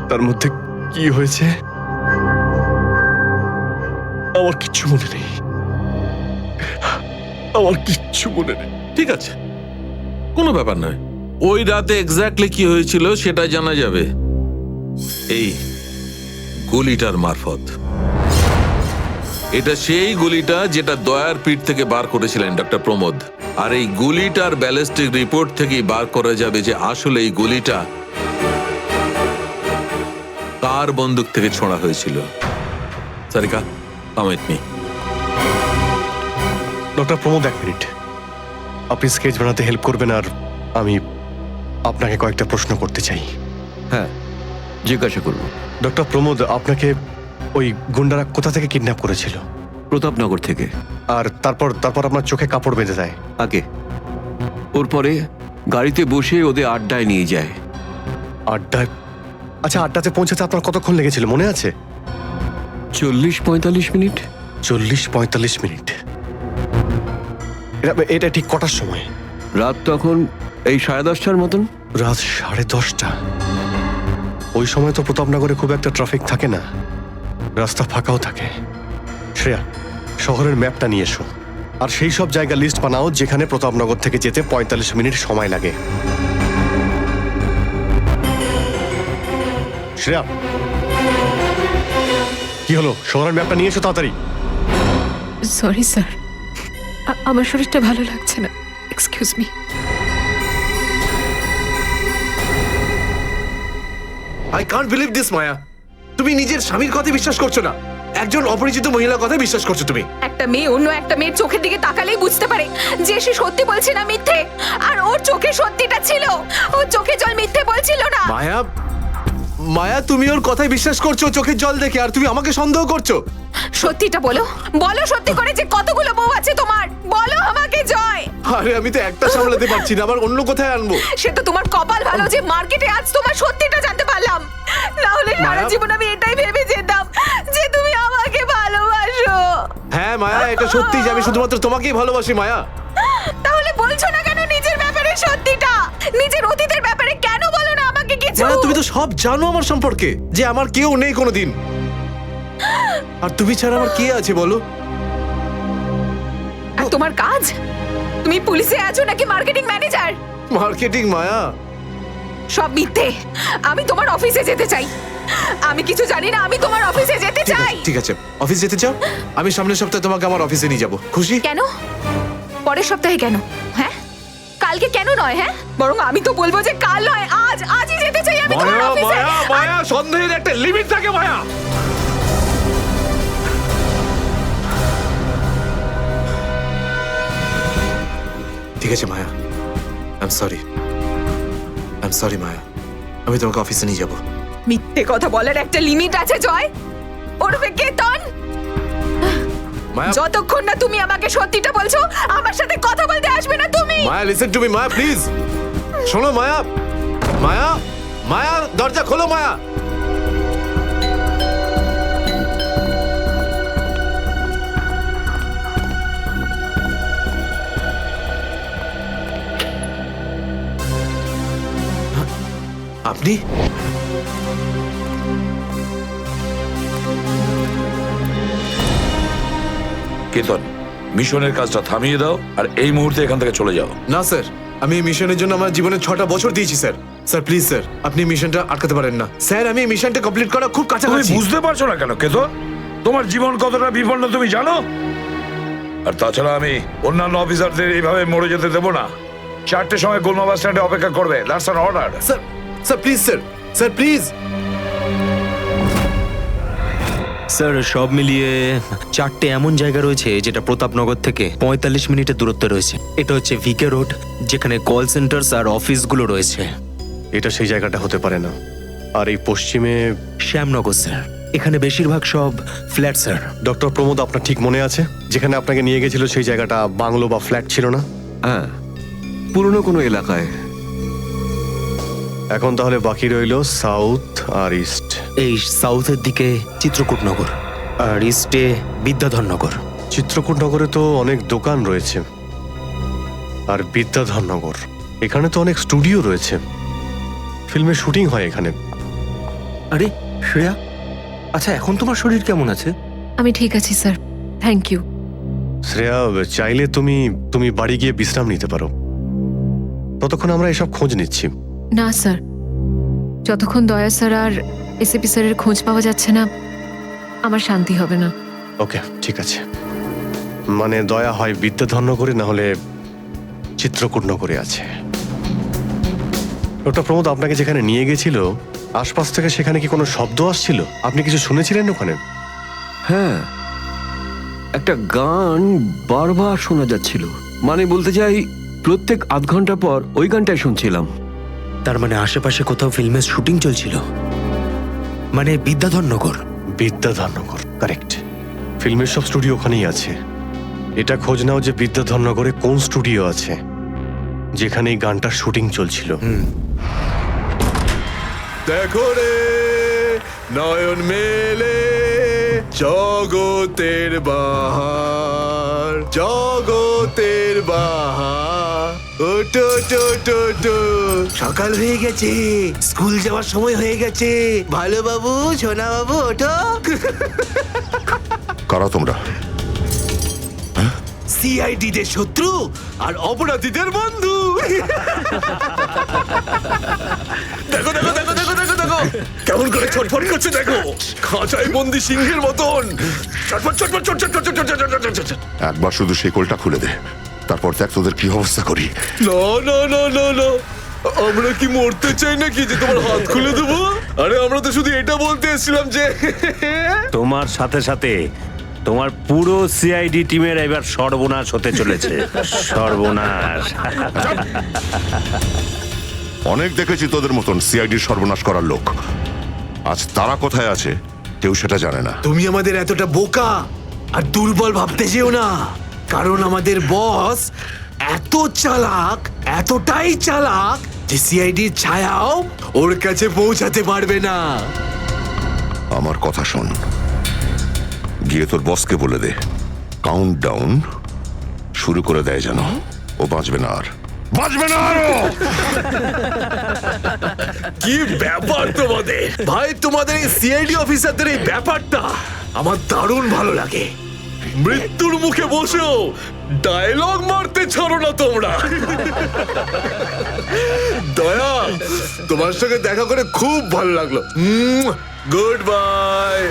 তার মধ্যে কি হয়েছে আমার কিচ্ছু মনে নেই। ঠিক আছে, কোনো ব্যাপার নয়। ওই রাতে এক্স্যাক্টলি কি হয়েছিল সেটা জানা যাবে এই গুলিটার মারফত। এটা সেই গুলিটা যেটা দয়ার পিঠ থেকে বার করেছিলেন ডক্টর প্রমোদ। আর এই গুলিটার ব্যালিস্টিক রিপোর্ট থেকেই বার করা যাবে যে আসলে এই গুলিটা কার বন্দুক থেকে ছোঁড়া হয়েছিল। Sarika, come with me. Doctor Pramod, এক মিনিট। আপনি স্কেচ বানাতে হেল্প করবেন আর আমি আপনাকে কয়েকটা প্রশ্ন করতে চাই। হ্যাঁ, জিজ্ঞাসা করুন। ডক্টর প্রমোদ, আপনাকে ওই গুন্ডারা কোথা থেকে কিডন্যাপ করেছিল? প্রতাপনগর থেকে। আর তারপর আপনার চোখে কাপড় বেঁধে দেয়? আগে ওর পরে গাড়িতে বসে ওদের আড্ডায় নিয়ে যায়। আড্ডায়? আচ্ছা, আড্ডাতে পৌঁছাতে আপনার কতক্ষণ লেগেছিল মনে আছে? 40-45 মিনিট। 40-45 মিনিট? এটা ঠিক কটার সময়? রাত তখন এই 10:30টার মতন। রাত 10:30টা? ওই সময় তো প্রতাপনগরে খুব একটা ট্রাফিক থাকে না, রাস্তা ফাঁকাও থাকে। শ্রেয়া, শহরের ম্যাপটা নিয়ে এসো, আর সেই সব জায়গা লিস্ট বানাও যেখানে প্রতাপনগর থেকে যেতে 45 মিনিট সময় লাগে। শ্রেয়া, কি হলো? শহরের ম্যাপটা নিয়ে এসো তাড়াতাড়ি। সরি স্যার, আমার শরীরটা ভালো লাগছে না, excuse me. I can't believe this Maya, তুমি নিজের স্বামীর কথা বিশ্বাস করছো না, একজন অপরিচিত মহিলার কথা বিশ্বাস করছো তুমি। একটা মেয়ে অন্য একটা মেয়ের চোখের দিকে তাকালেই বুঝতে পারে যে সে সত্যি বলছে না মিথ্যে। আর ওর চোখে সত্যিটা ছিল, ওর চোখে জল মিথ্যে বলছিল না। মায়া, মায়া তুমি ওর কথায় বিশ্বাস করছো চোখের জল দেখে, আর তুমি আমাকে সন্দেহ করছো। সত্যিটা বলো, বলো সত্যি করে যে কতগুলো বউ আছে তোমার, বলো আমাকে জয়। আরে আমি তো একটা সামলাতে পারছি না, আবার অন্য কোথায় আনবো? সে তো তোমার কপাল ভালো যে মার্কেটে আজ তোমার সত্যিটা জানতে পারলাম, না হলে সারা জীবন আমি এটাই ভেবে যেতাম যে তুমি আমাকে ভালোবাসো। হ্যাঁ মায়া, এটা সত্যি যে আমি শুধুমাত্র তোমাকেই ভালোবাসি মায়া। তাহলে বলছো না কেন নিজের ব্যাপারে সত্যিটা? নিজের অতীতের ব্যাপারে কেন বলো না আমাকে কিছু? মায়া, তুমি তো সব জানো আমার সম্পর্কে, যে আমার কেউ নেই কোনোদিন, আর তুমি ছাড়া আমার কে আছে বলো? আর তোমার কাজ? তুমি পুলিশে আছো নাকি মার্কেটিং ম্যানেজার? মার্কেটিং মায়া, সব মিথ্যে। আমি তোমার অফিসে যেতে চাই। আমি কিছু জানি না, আমি তোমার অফিসে যেতে চাই। ঠিক আছে, অফিস যেতে চাও? আমি সামনের সপ্তাহে তোমাকে আমার অফিসে নিয়ে যাব, খুশি? কেন? পরের সপ্তাহে কেন? হ্যাঁ, কালকে কেন নয়? হ্যাঁ, বরং আমি তো বলবো যে কাল নয়, আজই যেতে চাই আমি তোমার মায়া অফিসে। মায়া মায়া, সন্দেহের একটা লিমিট থাকে মায়া। ঠিক আছে মায়া, আই এম সরি মায়া, আমি তোমাকে অফিসে নিয়ে যাব। মিথ্যে কথা বলার একটা লিমিট আছে জয়, ওরফে কেতন। মায়া, যতক্ষণ না তুমি আমাকে সত্যিটা বলছো, আমার সাথে কথা বলতে আসবে না তুমি। Maya listen to me Maya, please শোনো মায়া। মায়া, মায়া দরজা খোলো মায়া। আপনি? কেতন, মিশনের কাজটা থামিয়ে দাও আর এই মুহূর্তে এখান থেকে চলে যাও। না স্যার, আমি এই মিশনের জন্য আমার জীবনে 6টা বছর দিয়েছি স্যার। স্যার প্লিজ স্যার, আপনি মিশনটা আটকাতে পারেন না স্যার। আমি এই মিশনটা কমপ্লিট করা খুব তুমি কাছাকাছি। বুঝতে পারছো না কেন কেতন? তোমার জীবন কতটা বিপন্ন তুমি জানো? আর তাছাড়া আমি অন্যান্য অফিসারদের এইভাবে মরে যেতে দেবো না। 4টের সময় গোলমা বাস স্ট্যান্ডে অপেক্ষা করবে, that's an order. Sir, sir please sir, sir please. Sir সব মিলিয়ে 4টে এমন জায়গা রয়েছে যেটা প্রতাপনগর থেকে 45 মিনিটের দূরত্বে রয়েছে। এটা হচ্ছে ভিকে রোড, যেখানে কল সেন্টার্স আর অফিসগুলো রয়েছে। এটা সেই জায়গাটা হতে পারে না। আর এই পশ্চিমে শ্যামনগর স্যার, এখানে বেশিরভাগ সব ফ্ল্যাট স্যার। ডক্টর প্রমোদ, আপনার ঠিক মনে আছে যেখানে আপনাকে নিয়ে গেছিল সেই জায়গাটা বাংলো বা ফ্ল্যাট ছিল না? হ্যাঁ, পুরনো কোনো এলাকায়। এখন তাহলে বাকি রইল সাউথ আর ইস্ট। এই সাউথের দিকে চিত্রকূটনগর আর ইস্টে বিদ্যাধরনগর। চিত্রকূটনগরে তো অনেক দোকান রয়েছে, আর বিদ্যাধরনগর এখানে তো অনেক স্টুডিও রয়েছে, ফিল্মের শুটিং হয় এখানে। আরে শ্রেয়া, আচ্ছা এখন তোমার শরীর কেমন আছে? আমি ঠিক আছি স্যার, থ্যাংক ইউ। শ্রেয়া, চাইলে তুমি বাড়ি গিয়ে বিশ্রাম নিতে পারো, ততক্ষণ আমরা এসব খোঁজ নিচ্ছি। না স্যার, যতক্ষণ দয়া স্যার আর এসিপি স্যারের খোঁজ পাওয়া যাচ্ছে না, আমার শান্তি হবে না। ওকে, ঠিক আছে। মানে দয়া হয় বিদ্যাধরনগরে, না হলে চিত্রকূটনগরে আছে। ডক্টর প্রমোদ আপনাকে যেখানে নিয়ে গেছিল, আশপাশ থেকে সেখানে কি কোনো শব্দ আসছিল? আপনি কিছু শুনেছিলেন ওখানে? হ্যাঁ, একটা গান বারবার শোনা যাচ্ছিল। মানে বলতে চাই, প্রত্যেক আধ ঘন্টা পর ওই গানটাই শুনছিলাম। তার মানে আশেপাশে কোথাও ফিল্মের শুটিং চলছিল, মানে বিদ্যাধরনগর। বিদ্যাধরনগর, কারেক্ট। ফিল্মের সব স্টুডিও ওখানেই আছে। এটা খোঁজ নাও যে বিদ্যাধরনগরে কোন স্টুডিও আছে যেখানে এই গানটার শুটিং চলছিল। দেখো রে নয়ন মেলে জগতের বাহার, জগতের বাহার। ওটো ওটো ওটো ওটো সকাল হয়ে গেছে, স্কুল যাওয়ার সময় হয়ে গেছে। ভালো বাবু, সোনা বাবু, ওঠো। কারা তোমরা? সিআইডি দের শত্রু আর অপরাধীদের বন্ধু। দেখো দেখো দেখো দেখো দেখো দেখো কেমন করে ছটফট করছে, দেখো খাঁচায় বন্দি সিংহের মতন ছটফট ছটফট ছটফট ছটফট ছটফট ছটফট। একবার শুধু শেকলটা খুলে দে, তারপর দেখ তোদের কি অবস্থা করি। না না না না না, আমরা কি মরতে চাই নাকি যে তোমার হাত খুলে দেবো? আরে আমরা তো শুধু এটা বলতে এসেছিলাম যে তোমার সাথে সাথে তোমার পুরো সিআইডি টিমের এবার সর্বনাশ হতে চলেছে। সর্বনাশ। অনেক দেখেছি তোদের মতন সিআইডির সর্বনাশ করার লোক। আজ তারা কোথায় আছে কেউ সেটা জানে না। তুমি আমাদের এতটা বোকা আর দুর্বল ভাবতে যেও না, কারণ আমাদের বস এত চালাক, এতটাই চালাক যে সিআইডির ছায়াও ওর কাছে পৌঁছাতে পারবে না। আমার কথা শোন, গিয়ে তোর বসকে বলে দে কাউন্ট ডাউন শুরু করে দেয় যেন ও বাঁচবে না আর, বাঁচবে না আরো। কি ব্যাপার তোমাদের ভাই, তোমাদের এই সিআইডি অফিসারদের এই ব্যাপারটা আমার দারুণ ভালো লাগে। মৃত্যুর মুখে বসেও ডায়লগ মারতে ছাড়ো না তোমরা। দয়া, তোমার সঙ্গে দেখা করে খুব ভালো লাগলো। Good bye.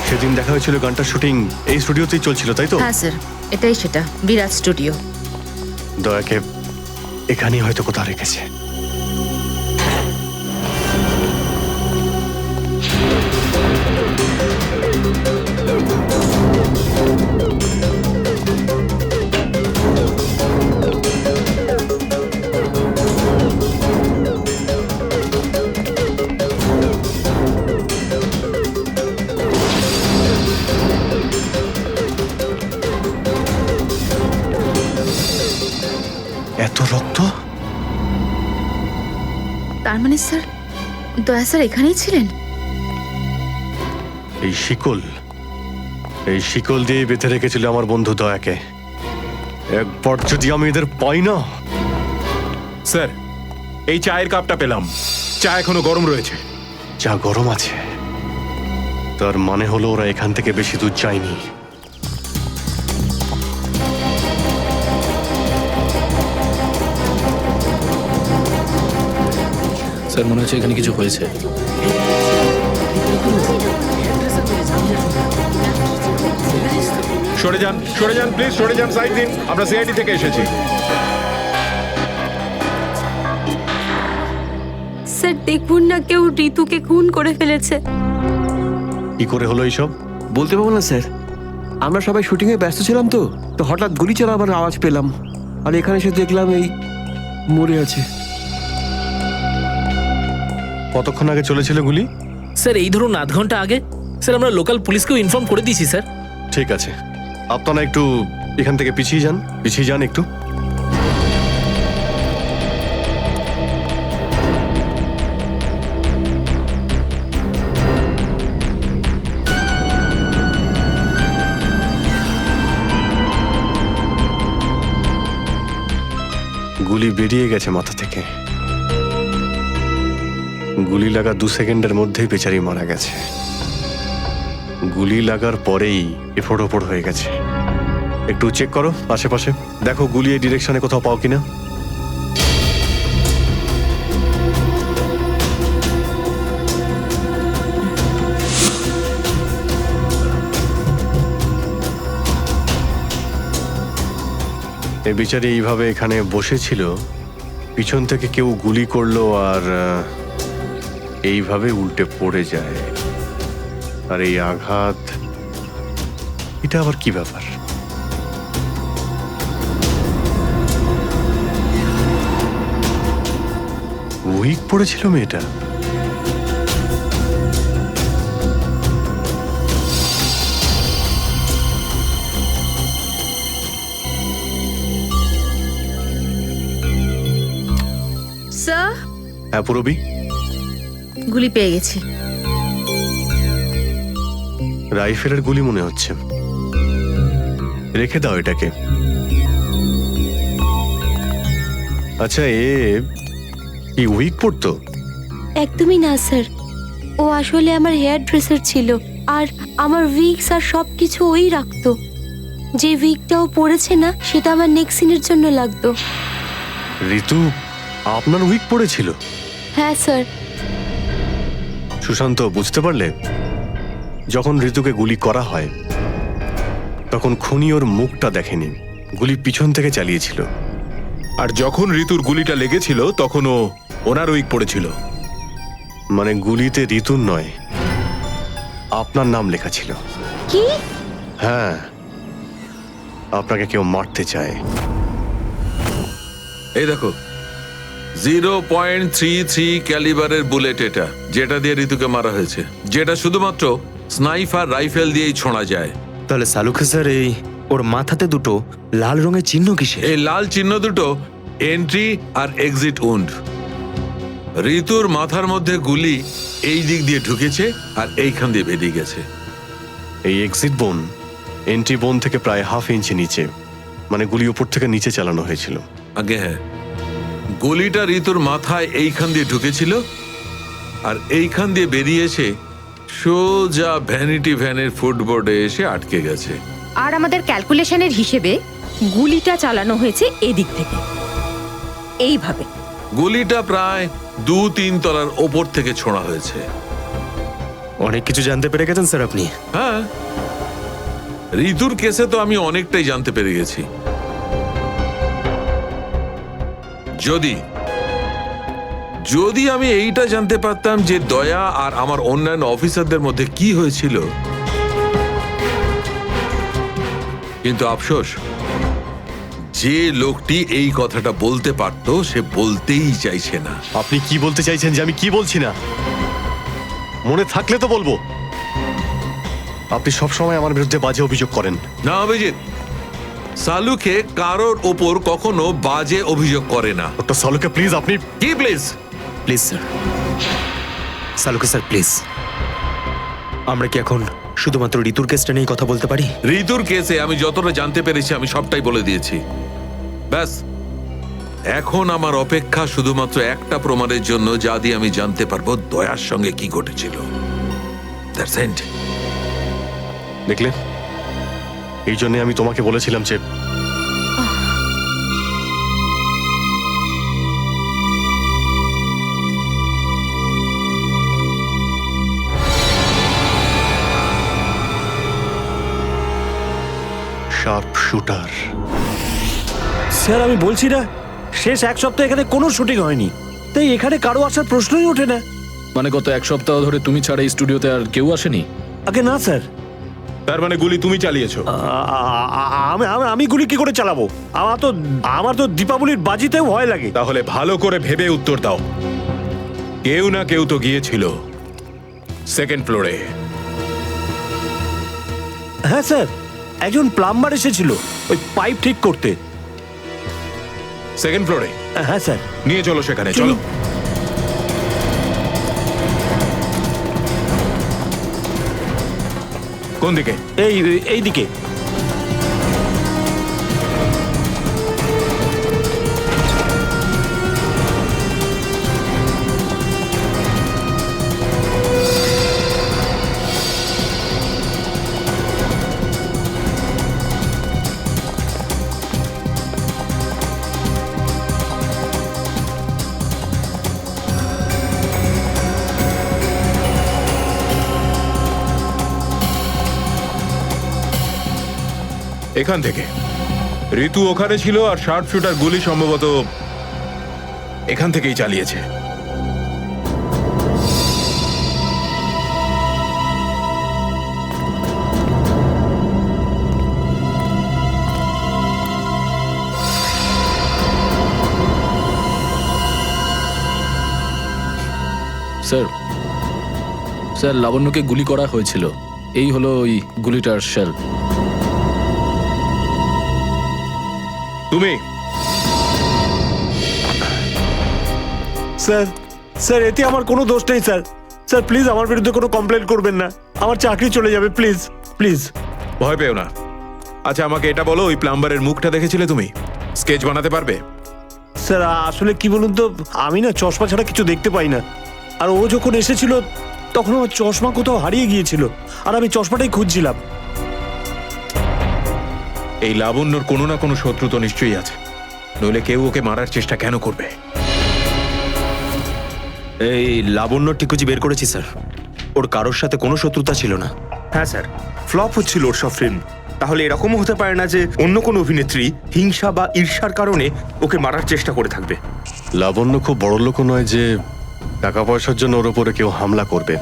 সেদিন দেখা হয়েছিল গানটার শুটিং এই স্টুডিওতেই চলছিল, তাই তো? হ্যাঁ স্যার, এটাই সেটা, বিরাট স্টুডিও। দয়াকে এখানেই হয়তো কোথাও রেখেছে। এত রক্ত? তার মানে স্যার, দয়া স্যার এখানেই ছিলেন? এই শিকল দিয়ে বেঁধে রেখেছিল আমার বন্ধু দয়াকে। একবার যদি আমি এদের পাই না। স্যার, এই চায়ের কাপটা পেলাম, চা এখনো গরম রয়েছে। চা গরম আছে, তার মানে হলো ওরা এখান থেকে বেশি দূর যায়নি। স্যার মনে হচ্ছে এখানে কিছু হয়েছে। সরে যান প্লিজ, সরে যান, সাইড দিন, আমরা সিআইডি থেকে এসেছি। স্যার দেখুন না, কেউ ঋতুকে খুন করে ফেলেছে। কি করে হলো এইসব? বলতে পারবো না স্যার, আমরা সবাই শুটিংয়ে ব্যস্ত ছিলাম তো তো হঠাৎ গুলি চালাবার আওয়াজ পেলাম, আর এখানে এসে দেখলাম এই মরে আছে। কতক্ষণ আগে চলেছিল গুলি? স্যার এই ধরুন আধ ঘন্টা আগে। স্যার আমরা লোকাল পুলিশকেও ইনফর্ম করে দিয়েছি স্যার। ঠিক আছে, আপনারা একটু এখান থেকে পিছিয়ে যান একটু। গুলি বেরিয়ে গেছে মাথা থেকে। গুলি লাগা 2 সেকেন্ডের মধ্যেই বেচারি মারা গেছে। গুলি লাগার পরেই এফোড় ওপড় হয়ে গেছে। একটু চেক করো আশেপাশে, দেখো গুলি এই ডিরেকশনে কোথাও পাও কিনা। এই বিচারি এইভাবে এখানে বসেছিল, পিছন থেকে কেউ গুলি করলো আর এইভাবে উল্টে পড়ে যায়। আর এই আঘাত, এটা আবার কি ব্যাপার? উইক পড়েছিল মেয়েটা। হ্যাঁ পুরবি, গুলি পেয়ে গেছি। রাইফেলের গুলি মনে হচ্ছে। রেখে দাও এটাকে। আচ্ছা, কি উইক পড়তো? একদমই না স্যার, ও আসলে আমার হেয়ার ড্রেসার ছিল, আর আমার উইগস আর সবকিছু ওই রাখতো। যে উইগটা ও পরেছে না, সেটা আমার নেক্সট সিনের জন্য লাগতো। ঋতু আপনার উইক পড়েছিল? হ্যাঁ স্যার। সুশান্ত, বুঝতে পারলে? যখন ঋতুকে গুলি করা হয় তখন খুনি ওর মুখটা দেখেনি, গুলি পিছন থেকে চালিয়েছিল। আর যখন ঋতুর গুলিটা লেগেছিল তখন ও ওনার উইক পড়েছিল। মানে গুলিতে ঋতুর নয়, আপনার নাম লেখা ছিল। কি? হ্যাঁ, আপনাকে কেউ মারতে চায়। এই দেখো, 0.33 ক্যালিবারের বুলেট এটা, যেটা দিয়ে ঋতুকে মারা হয়েছে, যেটা শুধুমাত্র স্নাইপার রাইফেল দিয়েই ছোঁড়া যায়। তাহলে সালুখে স্যার, এই ওর মাথাতে দুটো লাল রঙের চিহ্ন কিসের? এই লাল চিহ্ন দুটো এন্ট্রি আর এক্সিট উন্ড। ঋতুর মাথার মধ্যে গুলি এই দিক দিয়ে ঢুকেছে আর এইখান দিয়ে বেরিয়ে গেছে। এই এক্সিট বোন এন্ট্রি বোন থেকে প্রায় হাফ ইঞ্চি নিচে, মানে গুলি উপর থেকে নিচে চালানো হয়েছিল। আগে হ্যাঁ, গুলিটা ঋতুর মাথায় এইখান দিয়ে ঢুকেছিল আর এইখান দিয়ে বেরিয়ে এসে সোজা ভ্যানিটি ভ্যানের ফুটবোর্ডে এসে আটকে গেছে। আর আমাদের ক্যালকুলেশনের হিসেবে গুলিটা চালানো হয়েছে এদিক থেকে, এইভাবে। গুলিটা প্রায় 2-3 তলার ওপর থেকে ছোঁড়া হয়েছে। অনেক কিছু জানতে পেরে গেছেন স্যার আপনি। হ্যাঁ, ঋতুর কেসে তো আমি অনেকটাই জানতে পেরে গেছি। যদি আমি এইটা জানতে পারতাম যে দয়া আর আমার অন্যান্য অফিসারদের মধ্যে কি হয়েছিল, কিন্তু আফসোস, যে লোকটি এই কথাটা বলতে পারতো সে বলতেই চাইছে না। আপনি কি বলতে চাইছেন যে আমি কি বলছি না? মনে থাকলে তো বলবো। আপনি সবসময় আমার বিরুদ্ধে বাজে অভিযোগ করেন। না অভিজিৎ, সালুকে কারোর ওপর কখনো বাজে অভিযোগ করে না। ডক্টর সালুকে প্লিজ, আপনি কি please? Please sir, Salunkhe sir please, আমরা কি এখন শুধুমাত্র ঋতুর কেসটা নিয়ে কথা বলতে পারি? ঋতুর কেসে আমি যতটা জানতে পেরেছি আমি সবটাই বলে দিয়েছি। ব্যাস, এখন আমার অপেক্ষা শুধুমাত্র একটা প্রমাণের জন্য, যা দিয়ে আমি জানতে পারবো দয়ার সঙ্গে কি ঘটেছিল। That's it. দেখলে, এই জন্য আমি তোমাকে বলেছিলাম যে শার্প শুটার। স্যার, আমি বলছি না, শেষ এক সপ্তাহ এখানে কোনো শুটিং হয়নি, তাই এখানে কারো আসার প্রশ্নই ওঠে না। মানে গত এক সপ্তাহ ধরে তুমি ছাড়া এই স্টুডিওতে আর কেউ আসেনি? আগে না স্যার। তার মানে গুলি তুমি চালিয়েছো? আমি গুলি কি করে চালাবো? আমার তো দীপাবলির বাজিতেও ভয় লাগে। তাহলে ভালো করে ভেবে উত্তর দাও। কেউ না কেউ তো গিয়েছিল সেকেন্ড ফ্লোরে। হ্যাঁ স্যার, একজন প্লাম্বার এসেছিল ওই পাইপ ঠিক করতে। সেকেন্ড ফ্লোরে? হ্যাঁ স্যার। নিয়ে চলো সেখানে, চলো। কোন দিকে? এই দিকে। এখান থেকে ঋতু ওখানে ছিল, আর শার্প শুটার গুলি সম্ভবত এখান থেকেই চালিয়েছে। স্যার, লাবণ্যকে গুলি করা হয়েছিল। এই হলো ওই গুলিটার শেল। তুমি স্যার স্যার এতে আমার কোনো দোষ নেই স্যার। স্যার প্লিজ আমার বিরুদ্ধে কোনো কমপ্লেন করবেন না, আমার চাকরি চলে যাবে, প্লিজ প্লিজ। ভয় পেও না। আচ্ছা আমাকে এটা বলো, ওই প্লাম্বারের মুখটা দেখেছিলে তুমি? স্কেচ বানাতে পারবে? স্যার আসলে কি বলুন তো, আমি না চশমা ছাড়া কিছু দেখতে পাই না। আর ও যখন এসেছিল তখন আমার চশমা কোথাও হারিয়ে গিয়েছিল, আর আমি চশমাটাই খুঁজছিলাম। এই লাবণ্যর কোনো না কোনো শত্রু তো নিশ্চয়ই আছে, নইলে কেউ ওকে মারার চেষ্টা কেন করবে? এই লাবণ্য টিকুজি বের করেছি স্যার, ওর কারোর সাথে কোনো শত্রুতা ছিল না। হ্যাঁ স্যার, ফ্লপ হচ্ছিল ওর সব ফিল্ম। তাহলে এরকমও হতে পারে না যে অন্য কোনো অভিনেত্রী হিংসা বা ঈর্ষার কারণে ওকে মারার চেষ্টা করে থাকবে। লাবণ্য খুব বড় লোক নয় যে টাকা পয়সার জন্য ওর উপরে কেউ হামলা করবে।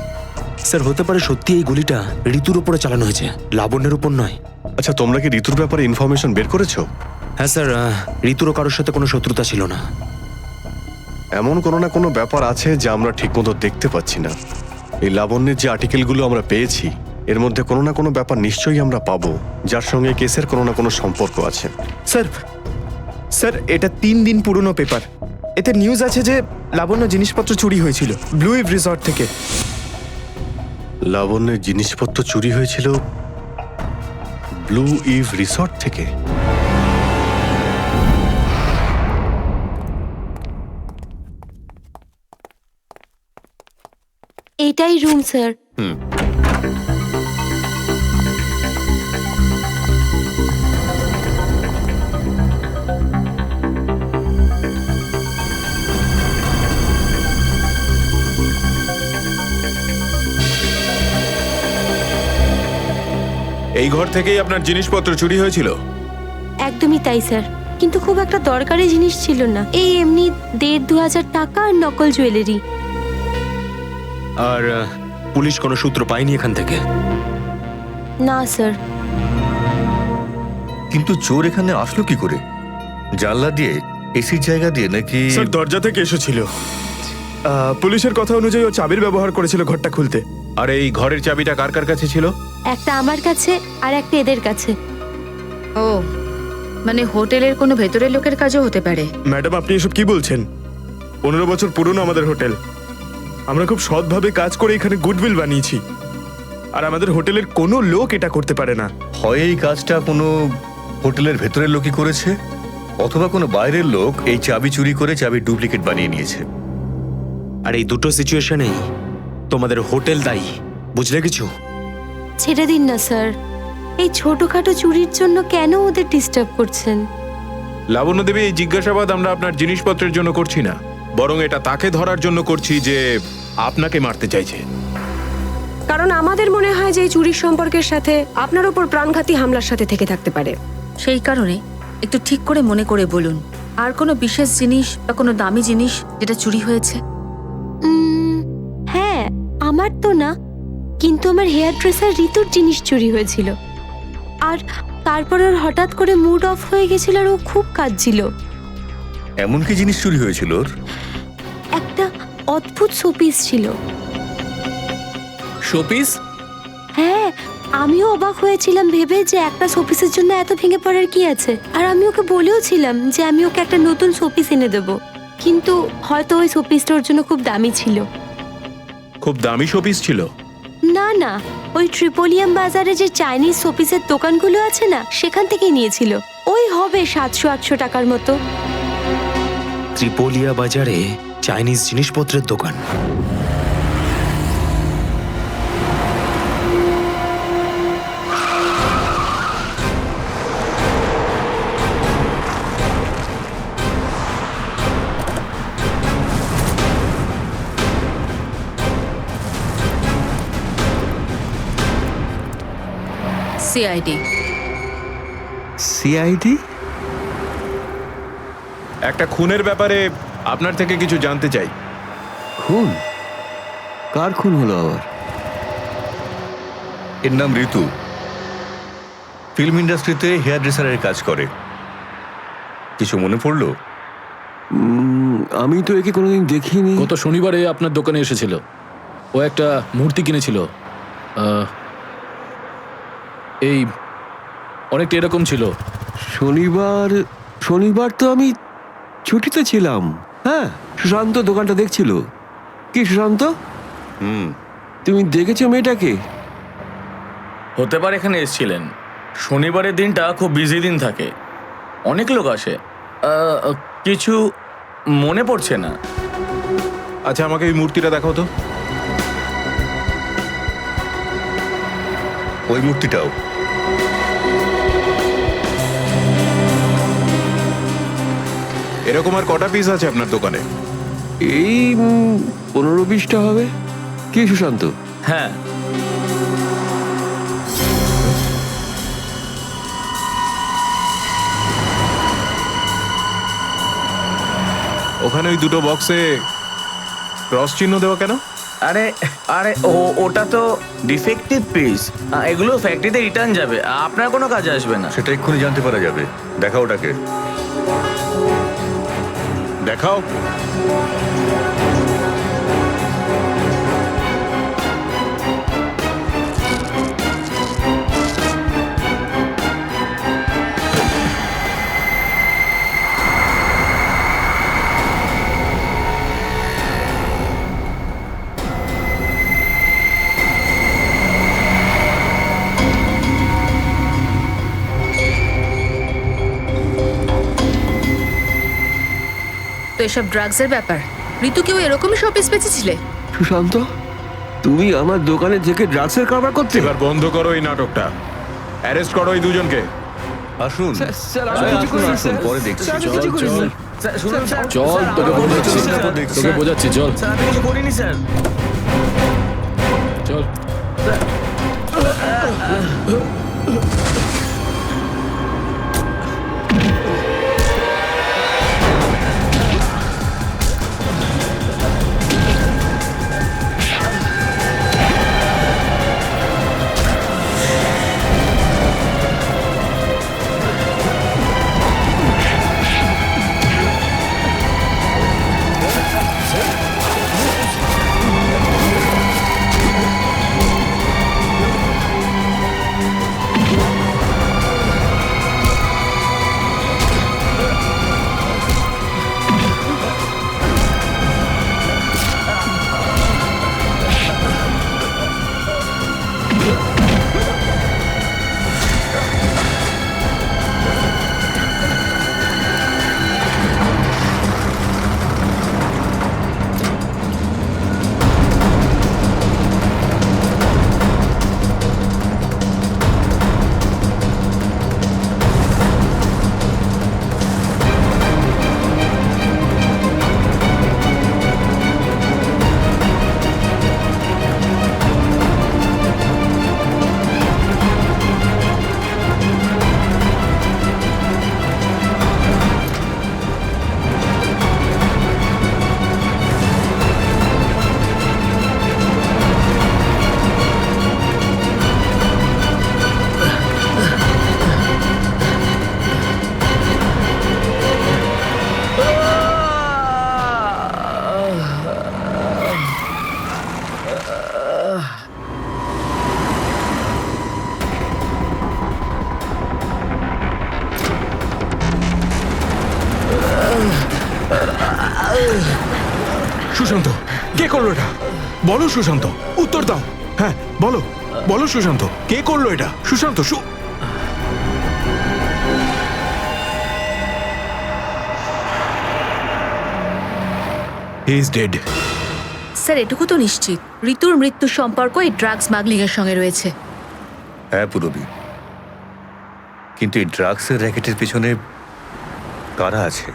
স্যার হতে পারে সত্যি এই গুলিটা ঋতুর উপরে চালানো হয়েছে, লাবণ্যের উপর নয়। আচ্ছা তোমরা কি ঋতুর ব্যাপারে ইনফরমেশন বের করেছো? হ্যাঁ স্যার, ঋতুরও কারোর সাথে কোনো শত্রুতা ছিল না। এমন কোনো না কোনো ব্যাপার আছে যা আমরা ঠিকমতো দেখতে পাচ্ছি না। এই লাবণ্যের যে আর্টিকেলগুলো আমরা পেয়েছি এর মধ্যে কোনো না কোনো ব্যাপার নিশ্চয়ই আমরা পাবো যার সঙ্গে কেসের কোনো না কোনো সম্পর্ক আছে। স্যার স্যার এটা 3 দিন পুরনো পেপার। এতে নিউজ আছে যে লাবণ্য জিনিসপত্র চুরি হয়েছিল ব্লু ইভ রিসর্ট থেকে। লাবণ্যের জিনিসপত্র চুরি হয়েছিল ব্লু ইভ রিসর্ট থেকে? এটাই রুম স্যার। এই ঘর থেকেই আপনার জিনিসপত্র চুরি হয়েছিল? একদমই তাই স্যার, কিন্তু খুব একটা দরকারি জিনিস ছিল না, এই এমনি 1,500-2,000 টাকা আর নকল জুয়েলারি। আর পুলিশ কোনো সূত্র পায়নি এখান থেকে? না স্যার। কিন্তু চোর এখানে আসলো কি করে? জানলা দিয়ে, এসির জায়গা দিয়ে নাকি? স্যার দরজা থেকে এসেছিল। পুলিশের কথা অনুযায়ী ও চাবির ব্যবহার করেছিল ঘরটা খুলতে। আর এই ঘরের চাবিটা কার কার কাছে ছিল? একটা আমার কাছে আর একটা এদের কাছে। ও মানে হোটেলের কোনো ভেতরের লোকের কাজও হতে পারে। ম্যাডাম আপনি এসব কি বলছেন? 15 বছর পুরনো আমাদের হোটেল, আমরা খুব সৎভাবে কাজ করে এখানে গুডউইল বানিয়েছি, আর আমাদের হোটেলের কোনো লোক এটা করতে পারে না। হয় এই কাজটা কোনো হোটেলের ভেতরের লোকই করেছে, অথবা কোনো বাইরের লোক এই চাবি চুরি করে চাবির ডুপ্লিকেট বানিয়ে নিয়েছে। আর এই দুটো সিচুয়েশনেই তোমাদের হোটেল দায়ী, বুঝলে কিছু? ছেড়ে দিন না স্যার, এই ছোটখাটো চুরির জন্য কেন ওদের ডিস্টার্ব করছেন? লাবণ্য দেবী, এই জিজ্ঞাসাবাদ আমরা আপনার জিনিসপত্রের জন্য করছি না, বরং এটা তাকে ধরার জন্য করছি যে আপনাকে মারতে চাইছে। কারণ আমাদের মনে হয় যে এই চুরির সম্পর্কের সাথে আপনার উপর প্রাণঘাতী হামলার সাথে থেকে থাকতে পারে। সেই কারণে একটু ঠিক করে মনে করে বলুন, আর কোনো বিশেষ জিনিস বা কোনো দামি জিনিস যেটা চুরি হয়েছে? হ্যাঁ, আমার তো না, কিন্তু আমার হেয়ার ড্রেসার ঋতুর জিনিস চুরি হয়েছিল। আর তারপর ওর হঠাৎ করে মুড অফ হয়ে গেছিল আর ও খুব কাঁদছিল। এমন কি জিনিস চুরি হয়েছিল ওর? একটা অদ্ভুত শোপিস ছিল। শোপিস? হ্যাঁ, আমিও অবাক হয়েছিলাম ভেবে যে একটা শোপিসের জন্য এত ভেঙে পড়ার কি আছে। আর আমি ওকে বলেও ছিলাম যে আমি ওকে একটা নতুন শোপিস এনে দেবো, কিন্তু হয়তো ওই শোপিসটা ওর জন্য খুব দামি ছিল। খুব দামি শোপিস ছিল? না না, ওই ট্রিপোলিয়াম বাজারে যে চাইনিজ শোপিসের দোকানগুলো আছে না, সেখান থেকেই নিয়েছিল। ওই হবে 700-800 টাকার মতো। ত্রিপোলিয়া বাজারে চাইনিজ জিনিসপত্রের দোকান? সিআইডি। সিআইডি? একটা খুনের ব্যাপারে আপনার থেকে কিছু জানতে চাই। খুন? কার খুন হলো আবার? এর নাম ঋতু, ফিল্ম ইন্ডাস্ট্রিতে হেয়ার ড্রেসারের কাজ করে। কিছু মনে পড়লো? আমি তো একে কোনোদিন দেখিনি। গত শনিবারে আপনার দোকানে এসেছিল, ও একটা মূর্তি কিনেছিল, এই অনেকটা এরকম ছিল। শনিবার তো আমি ছুটিতে ছিলাম। হ্যাঁ, সুশান্ত দোকানটা দেখছিল। কি সুশান্ত? তুমি দেখেছো মেয়েটাকে? হতে পারে এখানে এসেছিলেন। শনিবারের দিনটা খুব বিজি দিন থাকে, অনেক লোক আসে। কিছু মনে পড়ছে না। আচ্ছা, আমাকে এই মূর্তিটা দেখাও তো। ওই মূর্তিটাও। এরকম আর কটা পিস আছে আপনার দোকানে? এই 15-20টা হবে। কি সুশান্ত? হ্যাঁ, ওখানে ওই দুটো বক্সে ক্রস চিহ্ন দেওয়া কেন? আরে আরে ওটা তো ডিফেক্টিভ পিস, এগুলো ফ্যাক্টরিতে রিটার্ন যাবে, আপনার কোনো কাজে আসবে না। সেটা এক্ষুনি জানতে পারা যাবে। দেখাও ওটাকে, দেখাও। তো এসব ড্রাগসের ব্যাপার। ঋতুকেও এরকমই শপিস বেঁচেছিলে? সুশান্ত, তুমি আমার দোকানে থেকে ড্রাগসের কারবার করতে? এবার বন্ধ করো এই নাটকটা। অ্যারেস্ট করো এই দুজনকে। আসুন। স্যার, আমি কিছু করিনি, স্যার। পরে দেখছি। স্যার, আমি কিছু করিনি। চল, তোকে বোঝাচ্ছি, চল। স্যার, আমি কিছু করিনি স্যার। চল। সুশান্ত, কে করলো এটা? বলো সুশান্ত, উত্তর দাও। হ্যাঁ, বলো বলো সুশান্ত, কে করলো এটা? Sushant, he is dead. Sir, এটুকু তো নিশ্চিত ঋতুর মৃত্যুর সম্পর্ক এই ড্রাগ স্মাগলিং এর সঙ্গে রয়েছে। হ্যাঁ পুরবি, কিন্তু এই ড্রাগসের র্যাকেটের পিছনে কারা আছে?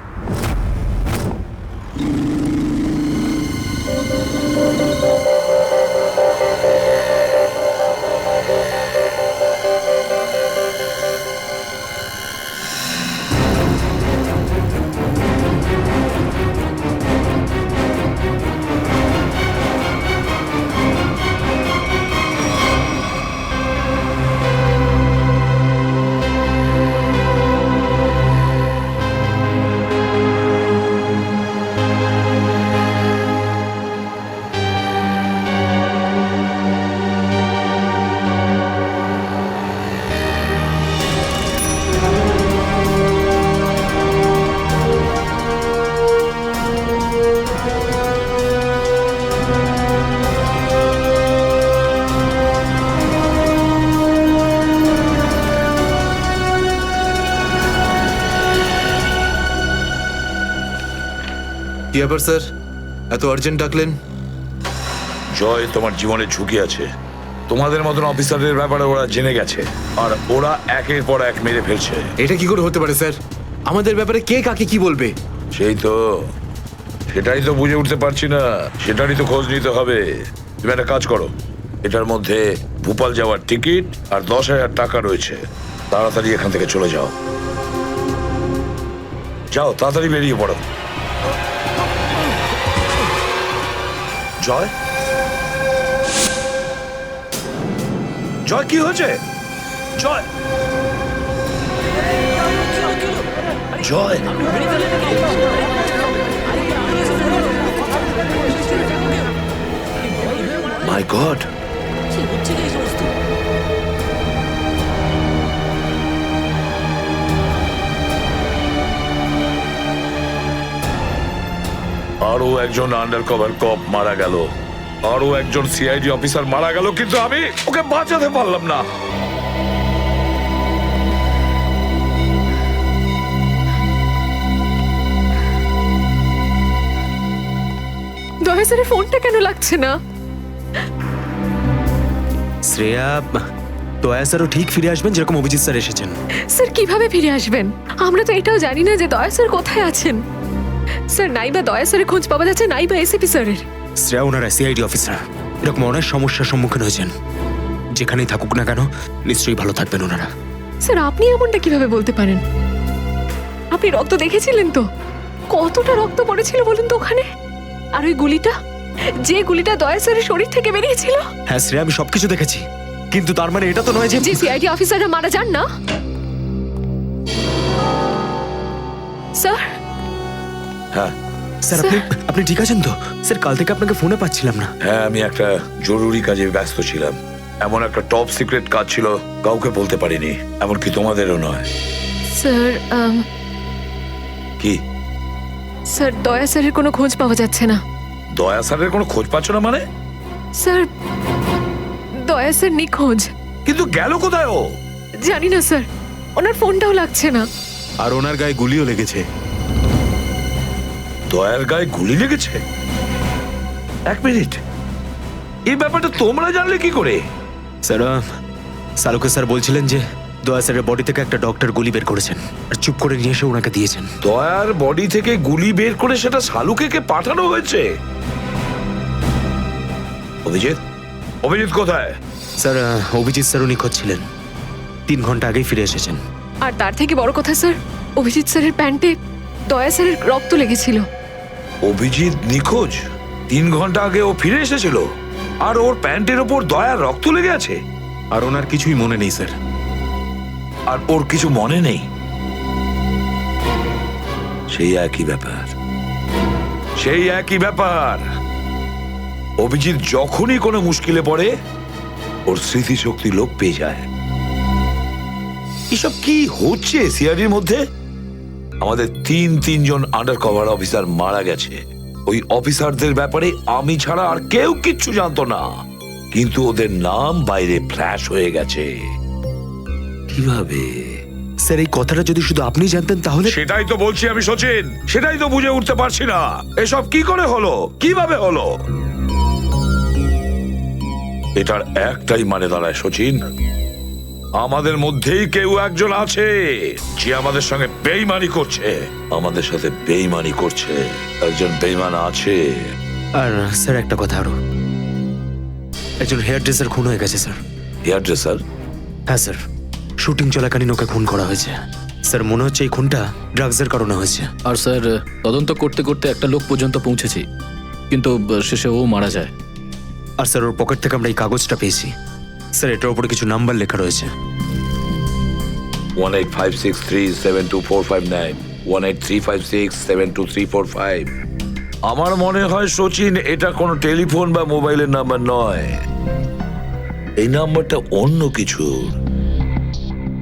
কি ব্যাপার স্যার, এত আর্জেন্ট ডাকলেন? জয়, তোমার জীবনের ঝুঁকি আছে। তোমাদের মতন অফিসারদের ব্যাপারে ওরা জেনে গেছে, আর ওরা একের পর এক মেরে ফেলছে। এটা কি করে হতে পারে স্যার? আমাদের ব্যাপারে কে কাকে কি বলবে? সেটাই তো বুঝে উঠতে পারছি না। সেটারই তো খোঁজ নিতে হবে। তুমি একটা কাজ করো, এটার মধ্যে ভোপাল যাওয়ার টিকিট আর 10,000 টাকা রয়েছে। তাড়াতাড়ি এখান থেকে চলে যাও। যাও, তাড়াতাড়ি বেরিয়ে পড়ো। জয়, জয়, কি হয়েছে? জয়, জয়, মাই গড, আরো একজন আন্ডার কভার কপ মারা গেল, আরো একজন সিআইডি অফিসার মারা গেল, কিন্তু আমি ওকে বাঁচাতে পারলাম না। দয়া স্যারের ফোনটা কেন লাগছে না? শ্রেয়া, দয়া স্যারও ঠিক ফিরে আসবেন যেরকম অভিজিৎ স্যার এসেছেন। স্যার কিভাবে ফিরে আসবেন? আমরা তো এটাও জানি না যে দয়া স্যার কোথায় আছেন। স্যার, নাইবা দয়া স্যারের খোঁজ পাওয়া যাচ্ছে, নাইবা এসিপি স্যারের। শ্রেয়া, ওনারা সিআইডি অফিসার, এরকম অনেক সমস্যার সম্মুখীন হয়েছেন। যেখানেই থাকুক না কেন, নিশ্চয়ই ভালো থাকবেন ওনারা। স্যার, আপনি এমনটা কিভাবে বলতে পারেন? আপনি রক্ত দেখেছিলেন তো? কতটা রক্ত পড়েছিল বলুন তো ওখানে? আর ওই গুলিটা, যে গুলিটা দয়া স্যারের শরীর থেকে বেরিয়েছিল। হ্যাঁ শ্রেয়া, আমি সবকিছু দেখেছি, কিন্তু তার মানে এটা তো নয় যে সিআইডি অফিসাররা মারা যান না। স্যার, হ্যাঁ স্যার, আপনি ঠিক আছেন তো? স্যার, কাল থেকে আপনাকে ফোনে পাচ্ছিলাম না। হ্যাঁ, আমি একটা জরুরি কাজে ব্যস্ত ছিলাম। এমন একটা টপ সিক্রেট কাজ ছিল, কাউকে বলতে পারিনি, এমনকি তোমাদেরও নয়। স্যার, কি স্যার, দয়া স্যারের কোনো খোঁজ পাওয়া যাচ্ছে না। দয়া স্যারের কোনো খোঁজ পাচ্ছ না মানে? স্যার, দয়া স্যার নিখোঁজ। কিন্তু গেল কোথায় ও? জানি না স্যার, ওনার ফোনটাও লাগছে না। আর ওনার গায়ে গুলিও লেগেছে। দয়ার গায়ে গুলি লেগেছে? এক মিনিট, এই ব্যাপারটা তোমরা জানলে কি করে? স্যার, সালুকে স্যার বলছিলেন যে দয়া স্যারের বডি থেকে একটা ডক্টর গুলি বের করেছেন আর চুপ করে নিয়ে এসে ওনাকে দিয়েছেন। দয়ার বডি থেকে গুলি বের করে সেটা শালুকে পাঠানো হয়েছে? অভিজিৎ, অভিজিৎ কোথায়? স্যার, অভিজিৎ স্যারও নিখোঁজ ছিলেন, 3 ঘন্টা আগেই ফিরে এসেছেন। আর তার থেকে বড় কথা স্যার, অভিজিৎ স্যারের প্যান্টে দয়া স্যারের রক্ত লেগেছিল। অভিজিৎ নিখোঁজ? 3 ঘন্টা আগে ও ফিরে এসেছিল, আর ওর প্যান্টের ওপর দয়ার রক্ত লেগে আছে? আর ওনার কিছুই মনে নেই স্যার। আর ওর কিছু মনে নেই? সেই একই ব্যাপার, সেই একই ব্যাপার। অভিজিৎ যখনই কোনো মুশকিলে পড়ে, ওর স্মৃতিশক্তি লোপ পেয়ে যায়। এসব কি হচ্ছে সিআইডির মধ্যে? আমাদের তিনজন আন্ডার কভার অফিসার মারা গেছে। ওই অফিসারদের ব্যাপারে আমি ছাড়া আর কেউ কিচ্ছু জানতো না, কিন্তু ওদের নাম বাইরে ফ্ল্যাশ হয়ে গেছে। কিভাবে? স্যার, এই কথাটা যদি শুধু আপনি জানতেন তাহলে। সেটাই তো বলছি আমি সচিন, সেটাই তো বুঝে উঠতে পারছি না। এসব কি করে হলো, কিভাবে হলো? এটার একটাই মানে দাঁড়ায় সচিন, আমাদের মধ্যেই কেউ একজন আছে যে আমাদের সঙ্গে বেইমানি করছে, আমাদের সাথে বেইমানি করছে। একজন বেইমান আছে। আর স্যার, একটা কথা আরো, একজন হেয়ার ড্রেসার খুন হয়ে গেছে স্যার। Hair dresser? হ্যাঁ স্যার, শুটিং চলাকালীন ওকে খুন করা হয়েছে। স্যার, মনে হচ্ছে এই খুনটা ড্রাগসের কারণে হয়েছে। আর স্যার, তদন্ত করতে করতে একটা লোক পর্যন্ত পৌঁছেছি, কিন্তু শেষে ও মারা যায়। আর স্যার, ওর পকেট থেকে আমরা এই কাগজটা পেয়েছি। স্যার, এটার উপরে কিছু নাম্বার লেখা রয়েছে। 185637245 183567235। আমার মনে হয় সচিন, এটা কোনো টেলিফোন বা মোবাইলের নাম্বার নয়। এই নাম্বারটা অন্য কিছু,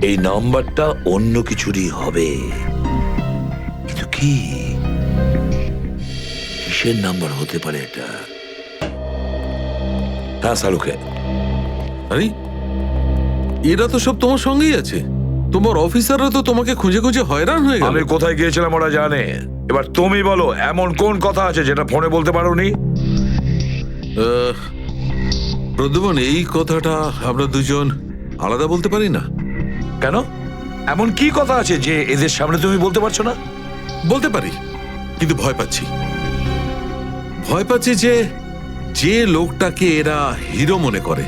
এই নাম্বারটা অন্য কিছুরই হবে। কিন্তু কি, কিসের নাম্বার হতে পারে এটা? হ্যাঁ সালুকে। আরে এরা তো সব তোমার সঙ্গেই আছে। তোমার অফিসাররা তো তোমাকে খুঁজে খুঁজে হয়রান হয়ে গেল। আমি কোথায় গিয়েছিলাম ওরা জানে। এবার তুমি বলো, এমন কোন কথা আছে যেটা ফোনে বলতে পারোনি? প্রদ্যুমন, এই কথাটা আমরা দুজন আলাদা বলতে পারি না। কেন? এমন কি কথা আছে যে এদের সামনে তুমি বলতে পারছো না? বলতে পারি, কিন্তু ভয় পাচ্ছি। ভয় পাচ্ছি যে যে লোকটাকে এরা হিরো মনে করে,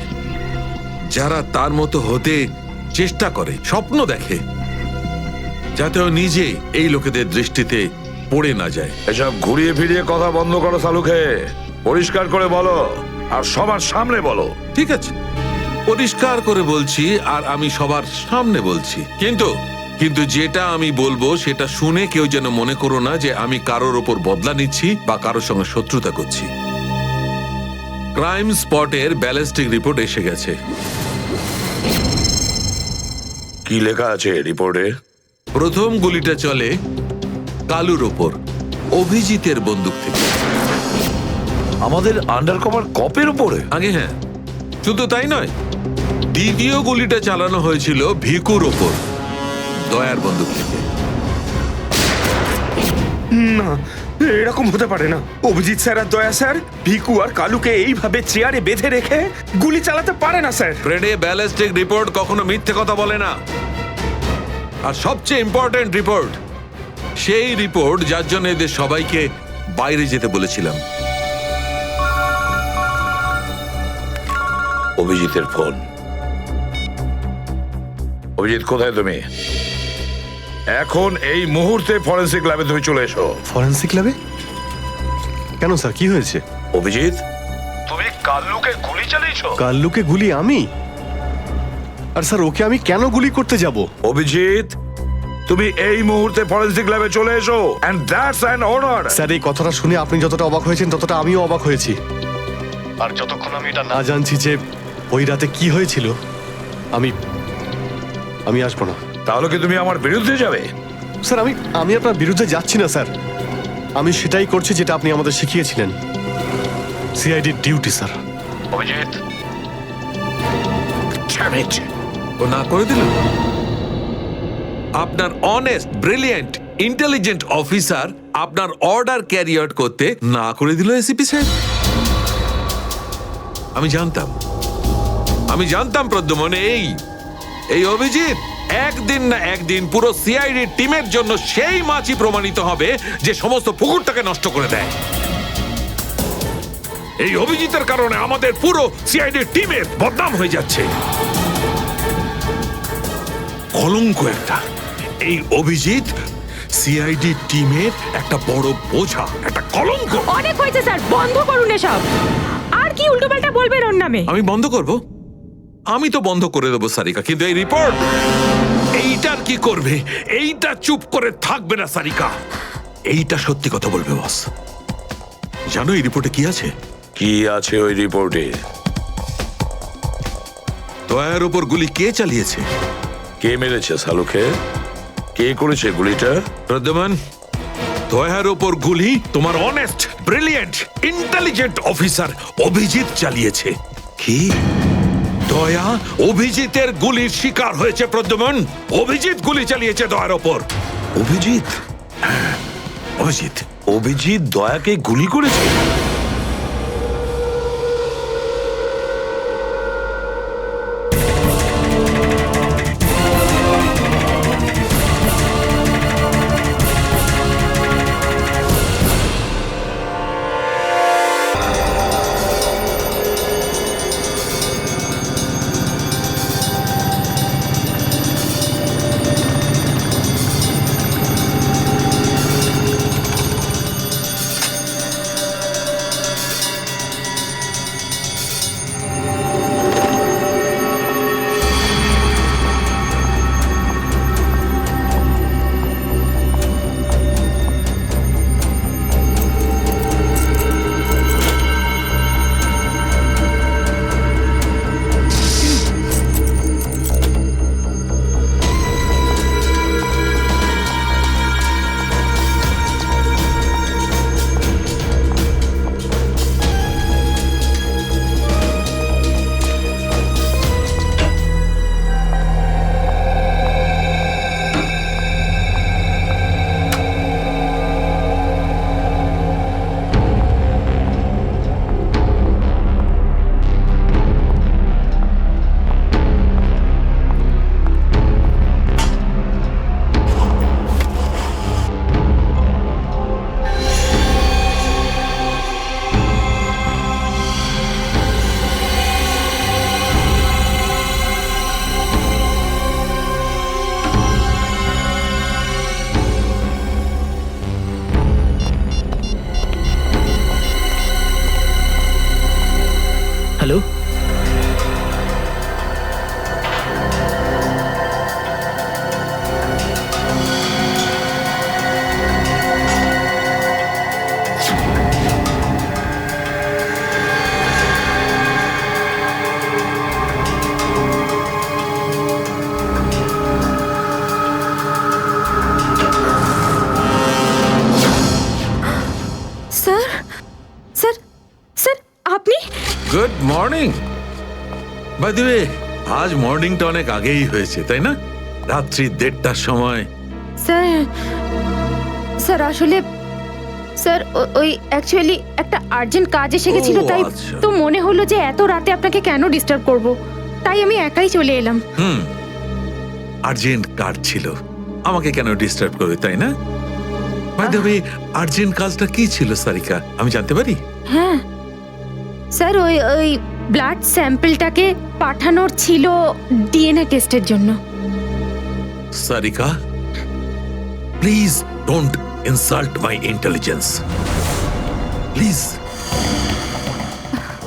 যারা তার মতো হতে চেষ্টা করে, স্বপ্ন দেখে, যাতে ও নিজে এই লোকেদের দৃষ্টিতে পড়ে না যায়। এসব ঘুরিয়ে ফিরিয়ে কথা বন্ধ করো সালুকে। পরিষ্কার করে বলো, আর সবার সামনে বলো। ঠিক আছে, পরিষ্কার করে বলছি, আর আমি সবার সামনে বলছি। কিন্তু যেটা আমি বলবো সেটা শুনে কেউ যেন মনে করো না যে আমি কারোর ওপর বদলা নিচ্ছি বা কারোর সঙ্গে শত্রুতা করছি। ক্রাইম স্পটের ব্যালিস্টিক রিপোর্ট এসে গেছে। কি লেখা আছে রিপোর্টে? প্রথম গুলিটা চলে কালুর ওপর, অভিজিতের বন্দুক থেকে। আমাদের আন্ডারকভার কপের উপরে? আগে হ্যাঁ, শুধু তাই নয়, দ্বিতীয় গুলিটা চালানো হয়েছিল ভিকুর ওপর, দয়ার বন্দুক থেকে। না, এরকম হতে পারে না। অভিজিৎ স্যার আর দয়া স্যার ভিকু আর কালুকে এইভাবে চেয়ারে বেঁধে রেখে গুলি চালাতে পারে না স্যার। ফ্রেডে, ব্যালিস্টিক রিপোর্ট কখনো মিথ্যে কথা বলে না। আর সবচেয়ে ইম্পর্টেন্ট রিপোর্ট, সেই রিপোর্ট যার জন্য এদের সবাইকে বাইরে যেতে বলেছিলাম। অভিজিতের ফোন। অভিজিৎ, কোথায় তুমি? এখন এই মুহূর্তে ফরেনসিক ল্যাবে তুমি চলে এসো। ফরেনসিক ল্যাবে? কেন স্যার, কি হয়েছে? অভিজিৎ, তুমি কাল্লুকে গুলি চালিয়েছো? কাল্লুকে গুলি আমি? আর স্যার, ওকে আমি কেন গুলি করতে যাব? অভিজিৎ, তুমি এই মুহূর্তে ফরেনসিক ল্যাবে চলে এসো, and that's an order. Sir, এই কথাটা শুনে আপনি যতটা অবাক হয়েছেন ততটা আমিও অবাক হয়েছি। আর যতক্ষণ আমি এটা না জানছি যে ওই রাতে কি হয়েছিল, আমি আসবো না। তাহলে কি তুমি আমার বিরুদ্ধে যাবে? স্যার, আমি আপনার বিরুদ্ধে যাচ্ছি না স্যার। আমি সেটাই করছি যেটা আপনি আমাদের শিখিয়েছিলেন, সিআইডির ডিউটি স্যার। অভিজিৎ, ও না করে দিল। আপনার অনেস্ট, ব্রিলিয়েন্ট, ইন্টেলিজেন্ট অফিসার আপনার অর্ডার ক্যারি আউট করতে না করে দিল এসিপি সাহেব। আমি জানতাম প্রদ্যুমন, এই অভিজিৎ একদিন না একদিন পুরো সিআইডি টিমের জন্য সেই মাছি প্রমাণিত হবে যে সমস্ত পুকুরটাকে নষ্ট করে দেয়। এই অভিজিতের কারণে আমাদের পুরো সিআইডি টিমের বদনাম হয়ে যাচ্ছে। কলঙ্ক একটা। এই অভিজিৎ সিআইডি টিমের একটা বড় বোঝা, একটা কলঙ্ক। অনেক হয়েছে স্যার, বন্ধ করুন এসব। আর কি উল্টোপাল্টা বলবেন ওর নামে? আমি বন্ধ করব? আমি তো বন্ধ করে দেবো সারিকা, কিন্তু এই রিপোর্ট, এইটার কি করবে? এইটা চুপ করে থাকবে না সারিকা। এইটা সত্যি কথা বলবে বস। জানো এই রিপোর্টে কি আছে? কি আছে ওই রিপোর্টে? দয়ার উপর গুলি কে চালিয়েছে? কে মেরেছে সালুকে? কে করেছে গুলিটা? প্রদ্যুমন, দয়ার উপর গুলি তোমার honest, brilliant, intelligent officer Abhijit চালিয়েছে। কি? দয়া অভিজিতের গুলির শিকার হয়েছে প্রদ্যুমন। অভিজিৎ গুলি চালিয়েছে দয়ার ওপর। অভিজিৎ? অভিজিৎ দয়াকে গুলি করেছে? মর্নিং। বাই দ্য ওয়ে, আজ মর্নিংটা অনেক আগেই হয়েছে, তাই না? রাত্রি 1:30টার সময়। স্যার আসলে স্যার ওই অ্যাকচুয়ালি একটা আর্জেন্ট কাজ এসে গেছিল, তাই তো মনে হলো যে এত রাতে আপনাকে কেন ডিস্টার্ব করব, তাই আমি একাই চলে এলাম। আর্জেন্ট কাজ ছিল, আমাকে কেন ডিস্টার্ব করবে, তাই না? বাই দ্য ওয়ে, আর্জেন্ট কাজটা কি ছিল সারিকা, আমি জানতে পারি? হ্যাঁ স্যার, ওই ব্লাড স্যাম্পলটাকে পাঠানোর ছিল ডিএনএ টেস্টের জন্য। Sarika, please don't insult my intelligence, please.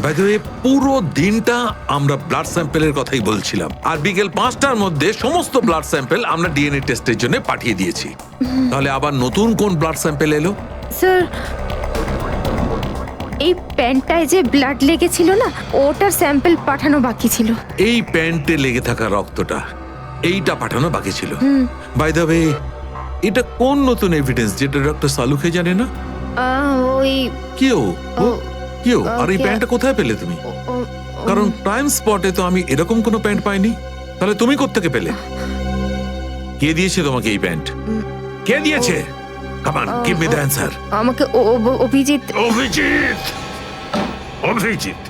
By the way, পুরো দিনটা আমরা ব্লাড স্যাম্পলের কথাই বলছিলাম, আর বিকেল 5টার মধ্যে সমস্ত ব্লাড স্যাম্পল আমরা ডিএনএ টেস্টের জন্য পাঠিয়ে দিয়েছি। তাহলে আবার নতুন কোন ব্লাড স্যাম্পল এলো? স্যার এই প্যান্টটায় যে ব্লাড লেগেছিল না, ওটার স্যাম্পল পাঠানো বাকি ছিল। এই প্যান্টে লেগে থাকা রক্তটা, এইটা পাঠানো বাকি ছিল। বাই দ্য ওয়ে, এটা কোন নতুন এভিডেন্স যেটা ডক্টর সালুকে জানে না? ওই কেউ কেউ আর এই প্যান্টটা কোথায় পেলে তুমি? কারণ ক্রাইম স্পটে তো আমি এরকম কোনো প্যান্ট পাইনি। তাহলে তুমি কোত্থেকে পেলে? কে দিয়েছে তোমাকে এই প্যান্ট? কে দিয়েছে? Come on, give me the answer. আমাকে অভিজিৎ। অভিজিৎ, অভিজিৎ।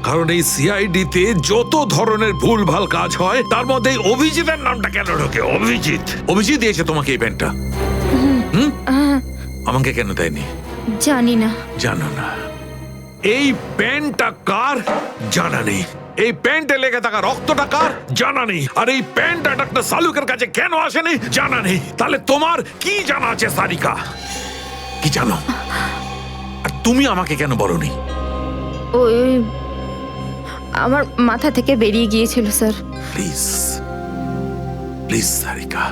কারণ এই সিআইডি তে যত ধরনের ভুলভাল কাজ হয় তার মধ্যে অভিজিতের নামটা কেন ঢোকে? অভিজিৎ, অভিজিৎ দিয়েছে তোমাকে এই প্যান্টটা? আমাকে কেন দেয়নি? জানি না। জানো না? এই প্যান্টটা কার? জানা নেই। এই প্যান্টে লেগে থাকা রক্তটা কার? জানা নেই। আর এই প্যান্টটা ডক্টর সালুকের কাছে কেন আসেনি? জানা নেই। তাহলে তোমার কি জানা আছে সারিকা? কি জানো? আর তুমি আমাকে কেন বলনি? ওই আমার মাথা থেকে বেরিয়ে গিয়েছিল sir. Please, please Sarika,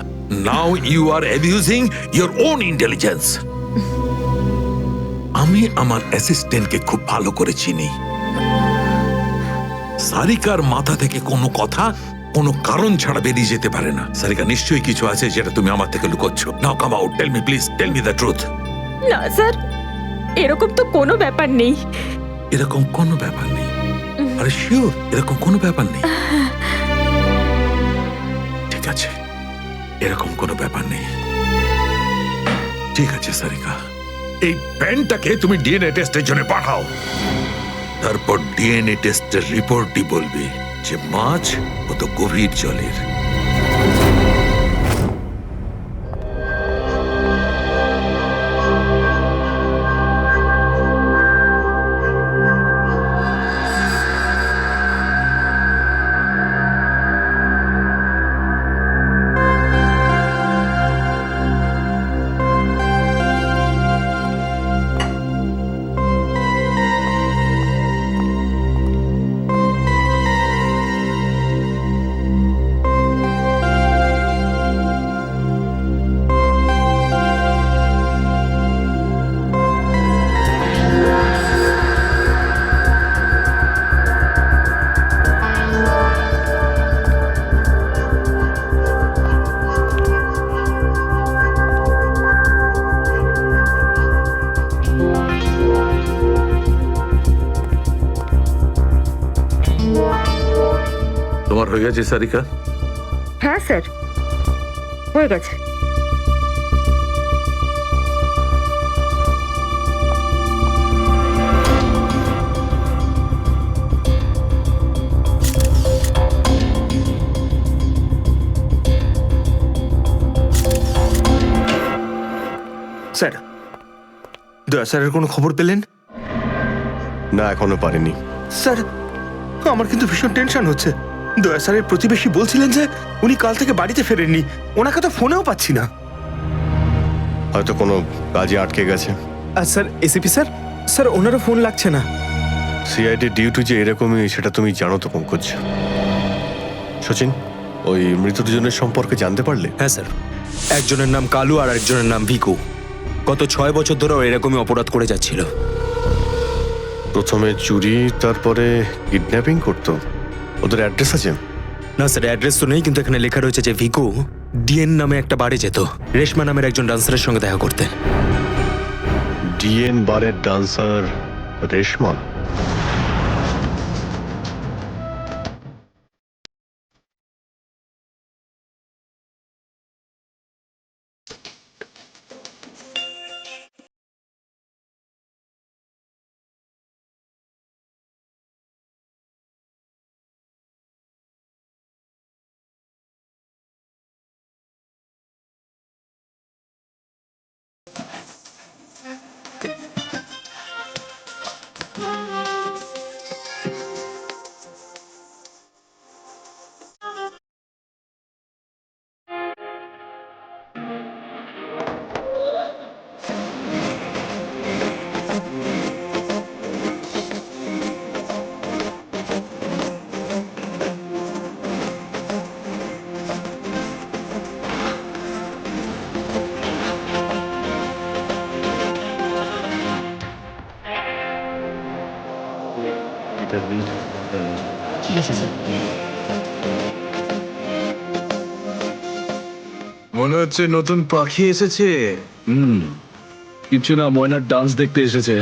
now you are abusing your own intelligence. আমি আমার অ্যাসিস্ট্যান্টকে খুব ভালো করে চিনি। সারিকার মাথা থেকে কোনো কথা কোনো কারণ ছাড়া বেরিয়ে যেতে পারে না। সারিকা, নিশ্চয়ই কিছু আছে যেটা তুমি আমার থেকে লুকোচ্ছ। Now come out, tell me please, tell me the truth. না স্যার, এরকম তো কোনো ব্যাপার নেই। এরকম কোনো ব্যাপার নেই? আরে শিওর, এরকম কোনো ব্যাপার নেই? ঠিক আছে, এরকম কোনো ব্যাপার নেই। ঠিক আছে সারিকা, এই প্যান্টটাকে তুমি ডিএনএ টেস্টের জন্য পাঠাও। তারপর ডিএনএ টেস্টের রিপোর্টই বলবে যে মাছ কত গভীর জলের। তোমার হয়ে গেছে সারিকা? হ্যাঁ স্যার, হয়ে গেছে। স্যার, দয়া স্যারের কোনো খবর পেলেন? না, এখনো পারিনি। স্যার, আমার কিন্তু ভীষণ টেনশন হচ্ছে। দয়া স্যারের প্রতিবেশী বলছিলেন যে উনি কাল থেকে বাড়িতে ফেরেননি। ওনাকে তো ফোনেও পাচ্ছি না। হয়তো কোনো কাজে আটকে গেছে। আর স্যার, এসিপি স্যার, স্যার ওনারও ফোন লাগছে না। সিআইডি ডিউটি যে এরকমই সেটা তুমি জানো তো পঙ্কজ। সচিন, ওই মৃত দুজনের সম্পর্কে জানতে পারলে? হ্যাঁ স্যার, একজনের নাম কালু আর একজনের নাম ভিকু। গত 6 বছর ধরে এরকমই অপরাধ করে যাচ্ছিল। প্রথমে চুরি, তারপরে কিডন্যাপিং করতো। ওদের অ্যাড্রেস আছে? না স্যার, অ্যাড্রেস তো নেই, কিন্তু এখানে লেখা রয়েছে যে ভিকু ডিএন নামে একটা বারে যেত রেশমা নামের একজন ডান্সারের সঙ্গে দেখা করতে। ডিএন বারের ডান্সার রেশমা? মনে হচ্ছে নতুন পাখি এসেছে। কিছু না, ময়নার ডান্স দেখতে এসেছে।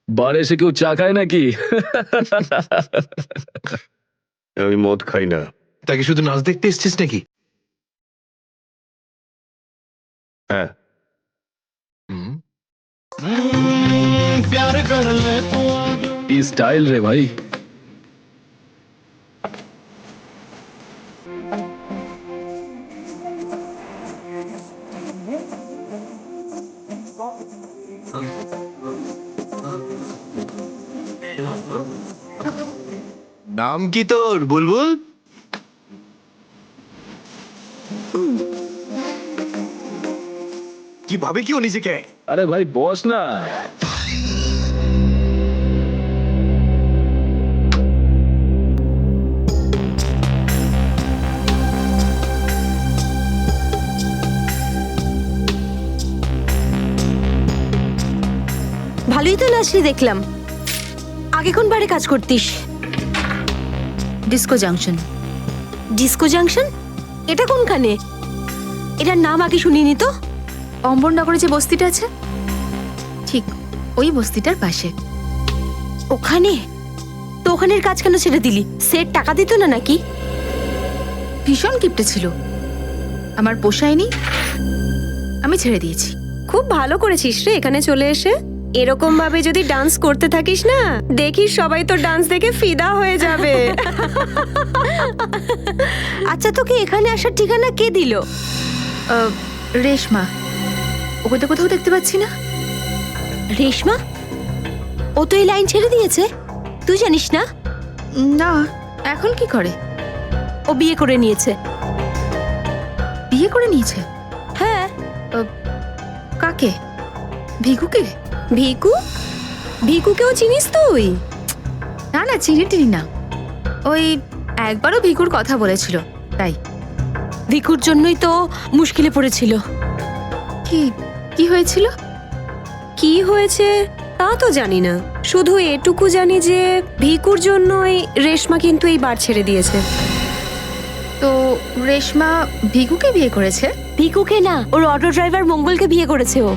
বারে এসে কেউ চা খায় নাকি? আমি মদ খাই না। তাকে শুধু নাচ দেখতে এসেছিস নাকি? হ্যাঁ, কি স্টাইল রে ভাই। নাম কি তোর বুলবুল? কি ভাবে কি ও নিজেকে? আরে ভাই বস না। ভালোই তো নাচলি দেখলাম। আগে কোন বারে কাজ করতিস? Disco junction. Disco junction? এটা কোনখানে? এটার নাম আগে শুনিনি তো। অম্বরনগরে যে বস্তিটা আছে, ঠিক ওই বস্তিটার পাশে। ওখানে? তো ওখানের কাজ কেন ছেড়ে দিলি? সেট টাকা দিত না নাকি? ভীষণ কিপটে ছিল, আমার পোষায়নি, আমি ছেড়ে দিয়েছি। খুব ভালো করেছিস রে এখানে চলে এসে। এরকম ভাবে যদি ডান্স করতে থাকিস না, দেখিস সবাই তো ডান্স দেখে ফিদা হয়ে যাবে। আচ্ছা, তোকে এখানে আসার ঠিকানা কে দিল? রেশমা, ওকে তো কোথাও দেখতে পাচ্ছি না। রেশমা? ও তো এই লাইন ছেড়ে দিয়েছে, তুই জানিস না? না, এখন কি করে? ও বিয়ে করে নিয়েছে। বিয়ে করে নিয়েছে? হ্যাঁ। কাকে? ভিকুকে? ভিকু? ভিকুকেও চিনিস তুই? না না, চিনি টিনি না। ওই একবারও ভিকুর কথা বলেছিল, তাই। ভিকুর জন্যই তো মুশকিলে পড়েছিল। কি কি হয়েছিল? কি হয়েছে তা তো জানি না, শুধু এটুকু জানি যে ভিকুর জন্যই রেশমা কিন্তু এই বার ছেড়ে দিয়েছে। তো রেশমা ভিকুকে বিয়ে করেছে? ভিকুকে না, ওর অটো ড্রাইভার মঙ্গলকে বিয়ে করেছে ও।